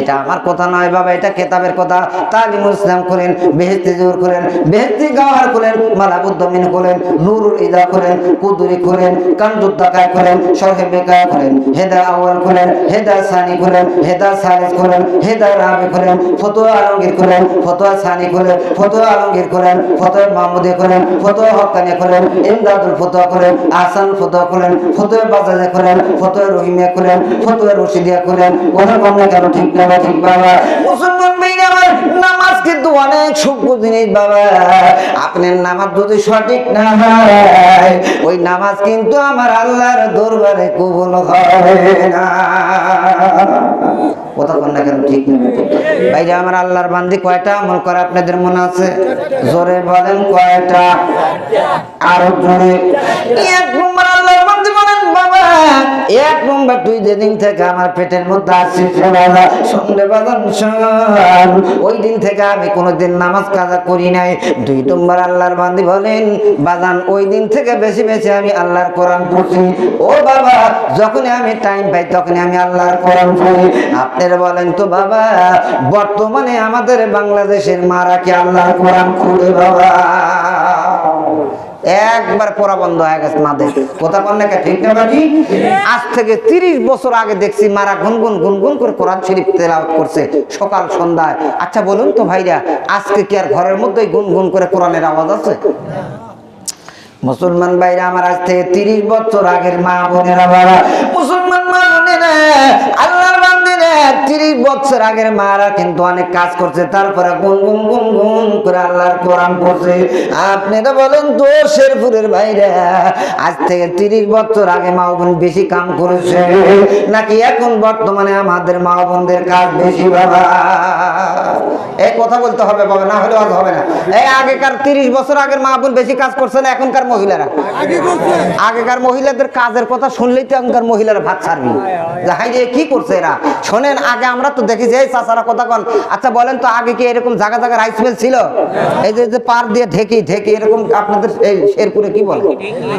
এটা আমার কথা নয় বাবা, এটা কিতাবের কথা। তালিমুল ইসলাম করেন, বেহেশতি জোর করেন, বেহেশতি গাওয়ার করেন, মালাবুদ্দমিন করেন, নুরুল ইদা করেন, কুদুরি করেন, কানজুদ দাকায় করেন, শরহে বেকায়া করেন, হেদা আউয়াল করেন, হেদা সানি করেন, হেদা সালিস করেন, হেদা রাবি করেন, ফতোয়া আলমগীর করেন, ফতোয়া সানি করেন, ফতোয়া আলমগীর করেন, ফতোয়া মাহমুদে করেন, ফতোয়া হক্কানি করেন, ইমদাদুল ফতোয়া করেন, আহসান ফতোয়া করেন, ফতোয়া বাজাজে করেন, ফতোয়া রহিমিয়া করেন, ফতোয়া রশিদিয়া করেন, কথা বলেন না কেন ঠিক না ঠিক বাবা? মুসলমান ভাইরা আমার, নামাজ কিন্তু অনেক সূক্ষ্ম জিনিস বাবা। আপনার নামাজ যদি সঠিক না হয়, ওই নামাজ কিন্তু আমার আল্লাহর দরবারে কবুল হবে না, কথা বলেন না কেন ঠিক না ঠিক? ভাইরা আমার, আল্লাহর বান্দি কয়টা আমল করে আপনাদের মনে আছে? জোরে বলেন কয়টা? আরো জোরে। 1 নম্বর আল্লাহর বান্দি বলেন বাবা, 1 নম্বর তুই যেদিন থেকে আমার পেটের মধ্যে আসিস বাবা, শুনলে বাজান শোন, ওই দিন থেকে আমি কোনোদিন নামাজ কাজা করি নাই। 2 নম্বর আল্লাহর বান্দি বলেন বাজান, ওই দিন থেকে বেশি বেশি আমি আল্লাহর কোরআন পড়ছি। ও বাবা, যখনই আমি টাইম পাই তখনই আমি আল্লাহর কোরআন পড়ি। আপনারা বলেন তো বাবা, বর্তমানে আমাদের বাংলাদেশের মারা কি আল্লাহর কোরআন খুলে বাবা? একবার পড়া বন্ধ হয়ে গেছে মাদের কথা বল না ঠিক না বাজি। আজ থেকে 30 বছর আগে দেখছি মারা গুনগুন গুনগুন করে কোরআন শরীফ তেলাওয়াত করছে সকাল সন্ধ্যায়। আচ্ছা বলুন তো ভাইরা, আজকে কি আর ঘরের মধ্যেই গুনগুন করে কোরআনের আওয়াজ আছে? মুসলমান ভাইরা আমার, আজ থেকে 30 বছর আগের মা বোনেরা, বাবা মুসলমান মা বোনেরা, আল্লাহর বান্দিরা, 30 বছর আগের মারা কিন্তু অনেক কাজ করছে, তারপরে গুনগুন গুনগুন করে আল্লাহর কোরআন পড়ছে। আপনারা বলেন তো শেরপুরের ভাইরা, আজ থেকে 30 বছর আগে মা বোন বেশি কাম করেছে নাকি এখন বর্তমানে আমাদের মা বোনদের কাজ বেশি? বাবা এই কথা বলতে হবে বাবা, না হলে আজ হবে না। এই আগেকার 30 বছর আগের মা বোন বেশি কাজ করছে না এখনকার মহিলারা? আগেকার মহিলাদের কাজের কথা শুনলেই তো এখনকার মহিলারা ভাত ছাড়বি, হাই রে কি করছে এরা। শোনেন, আগে আমরা তো দেখি যে চাচারা কথা কন, আচ্ছা বলেন তো আগে কি এরকম জায়গা জায়গা রাইস মিল ছিল? এই যে পার দিয়ে ঢেকি ঢেকি এরকম আপনাদের এই শেরপুরে কি বলে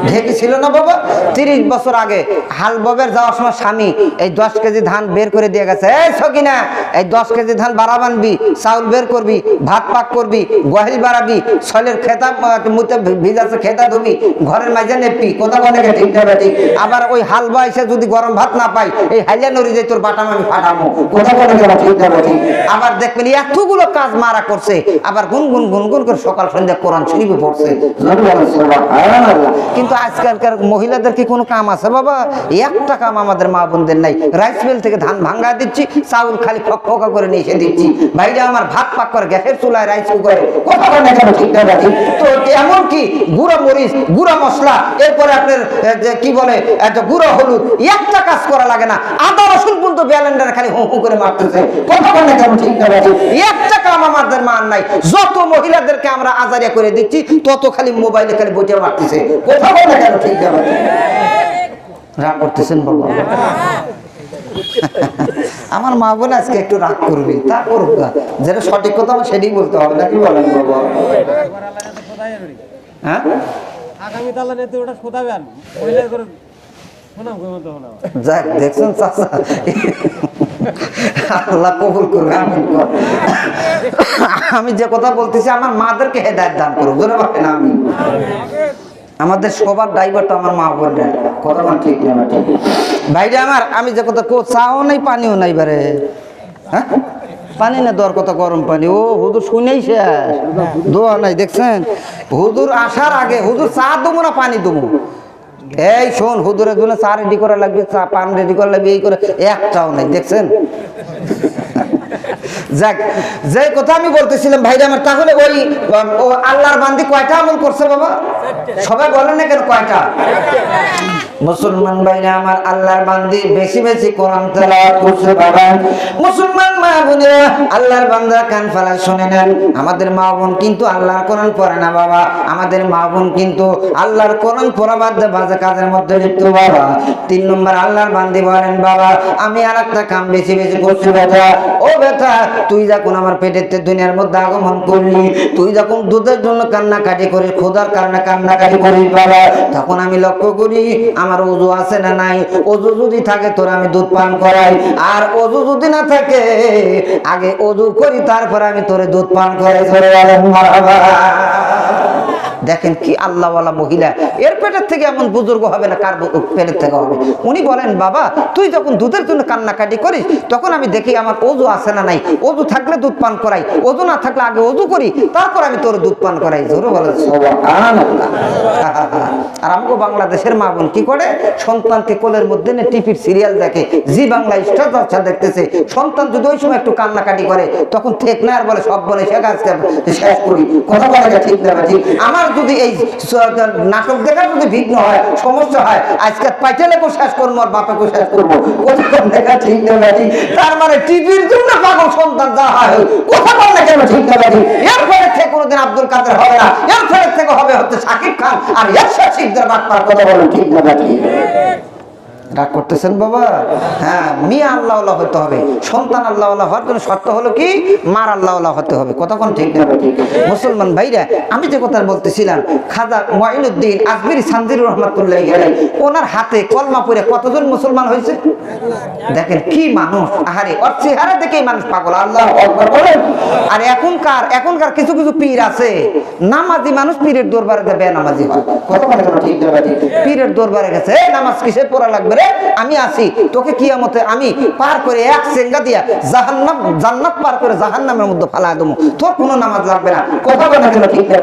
ঢেকি ছিল না বাবা? 30 বছর আগে হাল ববের যাওয়ার সময় স্বামী এই 10 কেজি ধান বের করে দিয়ে গেছে, এই সকিনা এই 10 কেজি ধান বাড়া বানবি, চাউল বের করবি, ভাত পাক করবি, গহিল বাড়াবি, ছলের খেতা মুতে ভিজাছে খেতা ধুবি, ঘরের মাঝে নেপি, কথা বলে ঠিক না ঠিক? আবার ওই হাল বয়সে যদি গরম ভাত না পাই, এই হাইলা নড়ি যাই তোর বাটাম আমি ফাটামো, কথা বলে ঠিক না ঠিক? আবার দেখবেন এতগুলো কাজ মারা করছে, আবার গুনগুন গুনগুন করে সকাল সন্ধ্যা কোরআন শরীফ পড়ছে। কিন্তু আজকালকার মহিলাদের কি কোনো কাম আছে বাবা? একটা কাম আমাদের মা বোনদের নাই। রাইস মিল থেকে ধান ভাঙ্গা দিচ্ছি, চাউল খালি ফকা করে নিয়ে এসে দিচ্ছি, ভাইরা আমার ভাত পাক করে গ্যাসের চুলায় রাইস কুকারে, কথা বলে ঠিক না ঠিক? তো এমন কি গুঁড়া মরিচ, গুঁড়া মশলা, এরপরে আপনার কি বলে গুঁড়া হলুদ, একটা কাজ করা লাগে না, আদা রসুন পর্যন্ত ব্যালেন্ডারে খালি হু হু করে মারতেছে, কথা বলে ঠিক না ঠিক? একটা কাম আমাদের মান নাই। যত মহিলাদেরকে আমরা আজারিয়া করে দিচ্ছি তত খালি মোবাইলে খালি বইটা মারতেছে, কথা বলে ঠিক না? রাগ করতেছেন বাবা? আমার মা বলে আজকে একটু রাগ করবি, তা করুক, যেটা সঠিক কথা আমার সেটাই বলতে হবে, নাকি বলেন বাবা? হ্যাঁ যাক দেখছেন চাচা, আল্লাহ কবুল করবে। আমি যে কথা বলতেছি আমার মাদেরকে হেদায়েত দান করুক, ধরে পাবেন। আমি আমাদের সবার ড্রাইভারটা আমার মা বলবে, কথা বল ঠিক না ঠিক? ভাইরা আমার, আমি যে কথা চাও নাই পানিও নাই বারে, হ্যাঁ পানি না দেওয়ার কথা, গরম পানি। ও হুজুর শুনেই শেষ, দোয়া নাই দেখছেন? হুজুর আসার আগে হুজুর চা দেবো না পানি দেবো? এই শোন, হুজুরের জন্য চা রেডি করা লাগবে, চা পান রেডি করা লাগবে, এই করে একটাও নাই দেখছেন? যাক, যে কথা আমি বলতেছিলাম ভাইরা আমার, তাহলে ওই আল্লাহর বান্দি কয়টা আমল করছে বাবা? সবাই বলেন না কেন কয়টা? মুসলমান ভাইরা আমার, আল্লাহর বান্দি বেশি বেশি কোরআন তেলাওয়াত করছে বাবা। মুসলমান মা বোনেরা, আল্লাহর বান্দা কান ফালা শুনে নেন, আমাদের মা বোন কিন্তু আল্লাহর কোরআন পড়ে না বাবা। আমাদের মা বোন কিন্তু আল্লাহর কোরআন পড়া বাদ দিয়ে বাজে কাজের মধ্যে লিপ্ত বাবা। 3 নম্বর আল্লাহর বান্দি বলেন, বাবা আমি আর একটা কাম বেশি বেশি করছি বেটা। ও বেটা, তুই যখন আমার পেটের দুনিয়ার মধ্যে আগমন করলি, তুই যখন দুধের জন্য কান্নাকাটি করিস, খোদার কারণে কান্নাকাটি করিস বাবা, তখন আমি লক্ষ্য করি আমার ওযু আছে না নাই। ওযু যদি থাকে তোর আমি দুধ পান করাই, আর ওযু যদি না থাকে আগে ওযু করি তারপরে আমি তোরে দুধ পান করাই। ধরে বলেন মারহাবা। দেখেন কি আল্লাহওয়ালা মহিলা, এর পেটের থেকে এমন বুজুর্গ হবে না, কার পেটের থেকে হবে? উনি বলেন, বাবা তুই যখন দুধের জন্য কান্নাকাটি করিস তখন আমি দেখি আমার ওযু আছে না নাই, ওযু থাকলে দুধ পান করাই, ওযু না থাকলে আগে ওযু করি তারপর আমি তোর দুধ পান করাই। জোরে বলেন সুবহানাল্লাহ। আর আমাকে বাংলাদেশের মা বোন কি করে? সন্তানকে কোলের মধ্যে নিয়ে টিভির সিরিয়াল দেখে, জি বাংলা স্টার জলসা দেখতেছে। সন্তান যদি ওই সময় একটু কান্নাকাটি করে তখন ঠিক না, আর বলে সব বলে শেষ করি, কথা বলা ঠিক না ঠিক? আমার যদি এই নাটক দেখা যদি বিঘ্ন হয়, সমস্যা হয়, আজকে পাইটেলেকেও শেষ করবো আর বাপাকেও শেষ করবো, কথা দেখা ঠিক না ঠিক? তার মানে টিভির জন্য পাগল সন্তান যা হয়, কথা বল না কেন ঠিক না ঠিক? এর ফলে থেকে কোনোদিন আব্দুল কাদের হবে না, এর ফলে থেকে হবে হচ্ছে শাকিব খান আর এরশাদ শিকদার বাটপার, কথা বলেন ঠিক না ঠিক? রাগ করতেছেন বাবা? হ্যাঁ, মেয়ে আল্লাহওয়ালা হতে হবে, সন্তান আল্লাহওয়ালা হওয়ার জন্য শর্ত হলো কি মার আল্লাহওয়ালা হতে হবে। কতক্ষণ ঠিক না? মুসলমান ভাইরা, আমি যে কথা বলতেছিলাম, খাজা মুঈনুদ্দিন আজমিরি সানজির রহমাতুল্লাহি আলাইহি, ওনার হাতে কলমা পড়ে কতজন মুসলমান হয়েছে দেখেন। কি মানুষ, আহারে ওর চেহারা দেখেই মানুষ পাগল। আল্লাহু আকবার বলেন। আর এখনকার কিছু কিছু পীর আছে, নামাজি মানুষ পীরের দরবারে বেনামাজি হয়। কতক্ষণ ঠিক না? পীরের দরবারে গেছে, নামাজ কিসে পড়া লাগবে রে, আমি আছি, তোকে কিয়ামতে আমি পার করে এক সেঙ্গা দিয়া জাহান্নাম জান্নাত পার করে জাহান্নামের মধ্যে ফালায় দেবো, তোর কোনো নামাজ লাগবে না। কথা বলা গেল ঠিক না?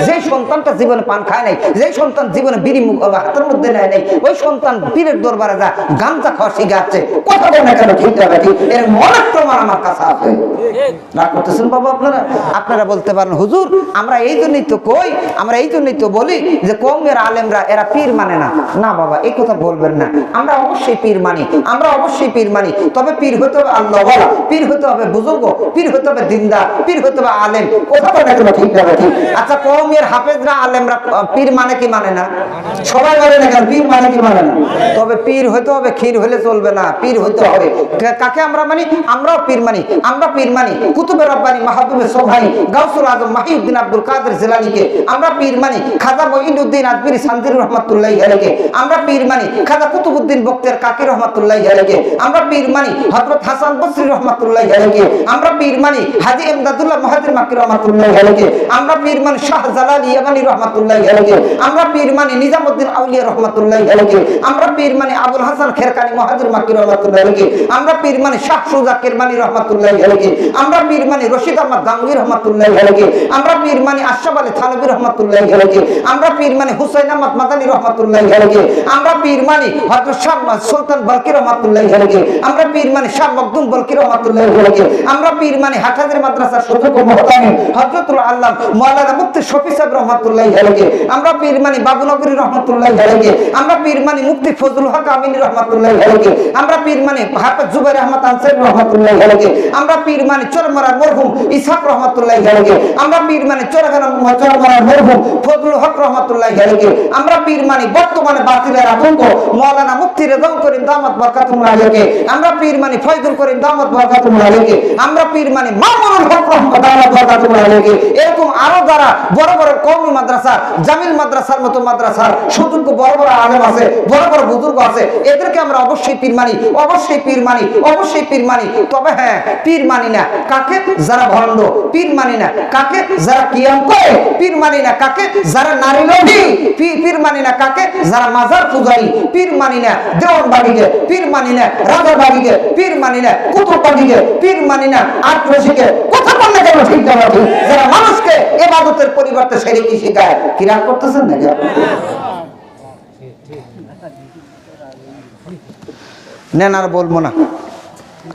যে সন্তানটা জীবনে পান খায় নাই, যে সন্তান জীবনে বিড়ি হাতের মধ্যে নেয় নাই, ওই সন্তান পীরের দরবারে যা গামজা খাওয়া শিখাচ্ছে। কথা বলা গেল ঠিক না? এর মনের প্রমাণ আমার কাছে আছে। রাগ করতেছেন বাবা আপনারা বলতে পারেন হুজুর আমরা এই জন্যই তো কই, আমরা এই জন্যই তো বলি যে কওমের আলেমরা এরা পীর মানে না। না বাবা, এই কথা বলবেন না। আমরা অবশ্যই পীর মানি, আমরা অবশ্যই পীর মানি। তবে পীর হতে হবে আল্লাহওয়ালা, পীর হতে হবে বুজুর্গ, পীর হতে হবে দিনদার, পীর হতে হবে আলেম। কথা বলা গেল ঠিক না? আচ্ছা, কওমের হাফেজরা আলেমরা পীর মানে কি মানে না? সবাই বলে না কেন পীর মানে কি মানে না? তবে পীর হতে হবে, ক্ষীর হলে চলবে না, পীর হতে হবে। কাকে আমরা মানি? আমরাও পীর মানি। আমরা পীর মানি কুতুবে রব্বানি মাহবুবে সোবহানি গাউসুল আজম মাহিউদ্দিন আব্দুল কাদের জিলানীকে আমরা পীর মানি। খাজা মুঈনুদ্দিন আজমিরি সানজির রহমাতুল্লাহি আলাইহি আমরা পীর মানি। খাজা কুতুবউদ্দিন বখতিয়ার কাকি রহমাতুল্লাহি আলাইহি আমরা পীর মানি। হযরত হাসান বসরি রহমাতুল্লাহি আলাইহি আমরা পীর মানি। হাজী ইমদাদুল্লাহ মুহাদ্দির মাক্কি রহমাতুল্লাহি আলাইহি আমরা পীর মানি। শাহ জালাল ইয়ামানি রহমাতুল্লাহি আলাইহি আমরা পীর মানি। নিজামউদ্দিন আউলিয়া রহমাতুল্লাহি আলাইহি আমরা পীর মানি। আবুল হাসান খেরকানি মুহাদ্দির মাক্কি রহমাতুল্লাহি আলাইহি আমরা পীর মানি। শাহ সুজা কিরমানি রহমাতুল্লাহি আলাইহি আমরা পীর মানি। রশিদ আহমদ গাঙ্গী রহমাতুল্লাহি আলাইহি আমরা পীর মানি। আশরাফ আলী থানভী রহমাতুল্লাহি আলাইহি আমরা পীর মানি। হুসাইন আহমদ মাদানী রহমাতুল্লাহি আলাইহি আমরা পীর মানি। হযরত শাহ সুলতান বলকি রহমাতুল্লাহি আলাইহি আমরা পীর মানি। শাহ মখদুম বলকি রহমাতুল্লাহি আলাইহি আমরা পীর মানি। হাটহাজারী মাদ্রাসার সদস্য মুহতামিম হযরতুল আল্লাম মাওলানা মুফতি শফি সাহেব রহমাতুল্লাহি আলাইহি আমরা পীর মানি। বাবু নগরী রহমাতুল্লাহি আলাইহি আমরা পীর মানি। মুফতি ফজলুল হক আমিনী রহমাতুল্লাহি আলাইহি আমরা পীর মানি। হাফেজ জুবাইর আহমদ আনসারী রহমাতুল্লাহি আলাইহি আমরা পীর মানি। চরমরার মরহুম ইসহাক রহমাতুল্লাহি আলাইহি আমরা পীর মানি। চরমরার মরহুম ফজলুল হক রহমাতুল্লাহি আলাইহি আমরা পীর মানি। বর্তমানে বাতিলের আতঙ্ক মাওলানা মুফতি রেজাউল করিম দামাত বরকাতুল্লাহ আলাইহি আমরা পীর মানি। ফয়জুল করিম দামাত বরকাতুল্লাহ আলাইহি আমরা পীর মানি। মামুনুল হক রহমাতুল্লাহ বরকাতুল্লাহ আলাইহি এরকম আরো যারা বড় বড় কওমি মাদ্রাসা, জামিল মাদ্রাসার মতো মাদ্রাসার সুযোগ্য বড় বড় আলেম আছে, বড় বড় বুজুর্গ আছে, এদেরকে আমরা অবশ্যই পীর মানি, অবশ্যই পীর মানি, অবশ্যই পীর মানি। তবে হ্যাঁ, পীর মানি না কাকে? যারা ভণ্ড। পীর মানি না কাকে? যারা কিয়াম করে। পীর মানি না কাকে? যারা নারী লোভী। পীর মানি না কাকে? যারা মাজার পূজারী। পীর মানি না দেওয়ানবাগীকে। পীর মানি না রাজাবাগীকে। পীর মানি না কুতুববাগীকে। পীর মানি না আটরশিকে। কথা বললে কেন ঠিক না? যারা মানুষকে ইবাদতের পরিবর্তে শিরকি শেখায়। কি রাগ করতেছেন নাকি? নেন আর বলবো না,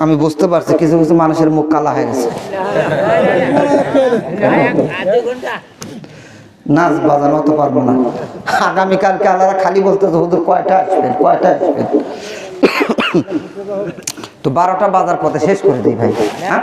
আমি বুঝতে পারছি কিছু কিছু মানুষের মুখ কালা হয়ে গেছে। নাচ বাজানো তো পারবো না। আগামীকালকে আল্লাহরা খালি বলতেছে হুজুর কয়টা আসবেন, কয়টা আসবেন। তো 12টা বাজার পথে শেষ করে দিই ভাই। হ্যাঁ।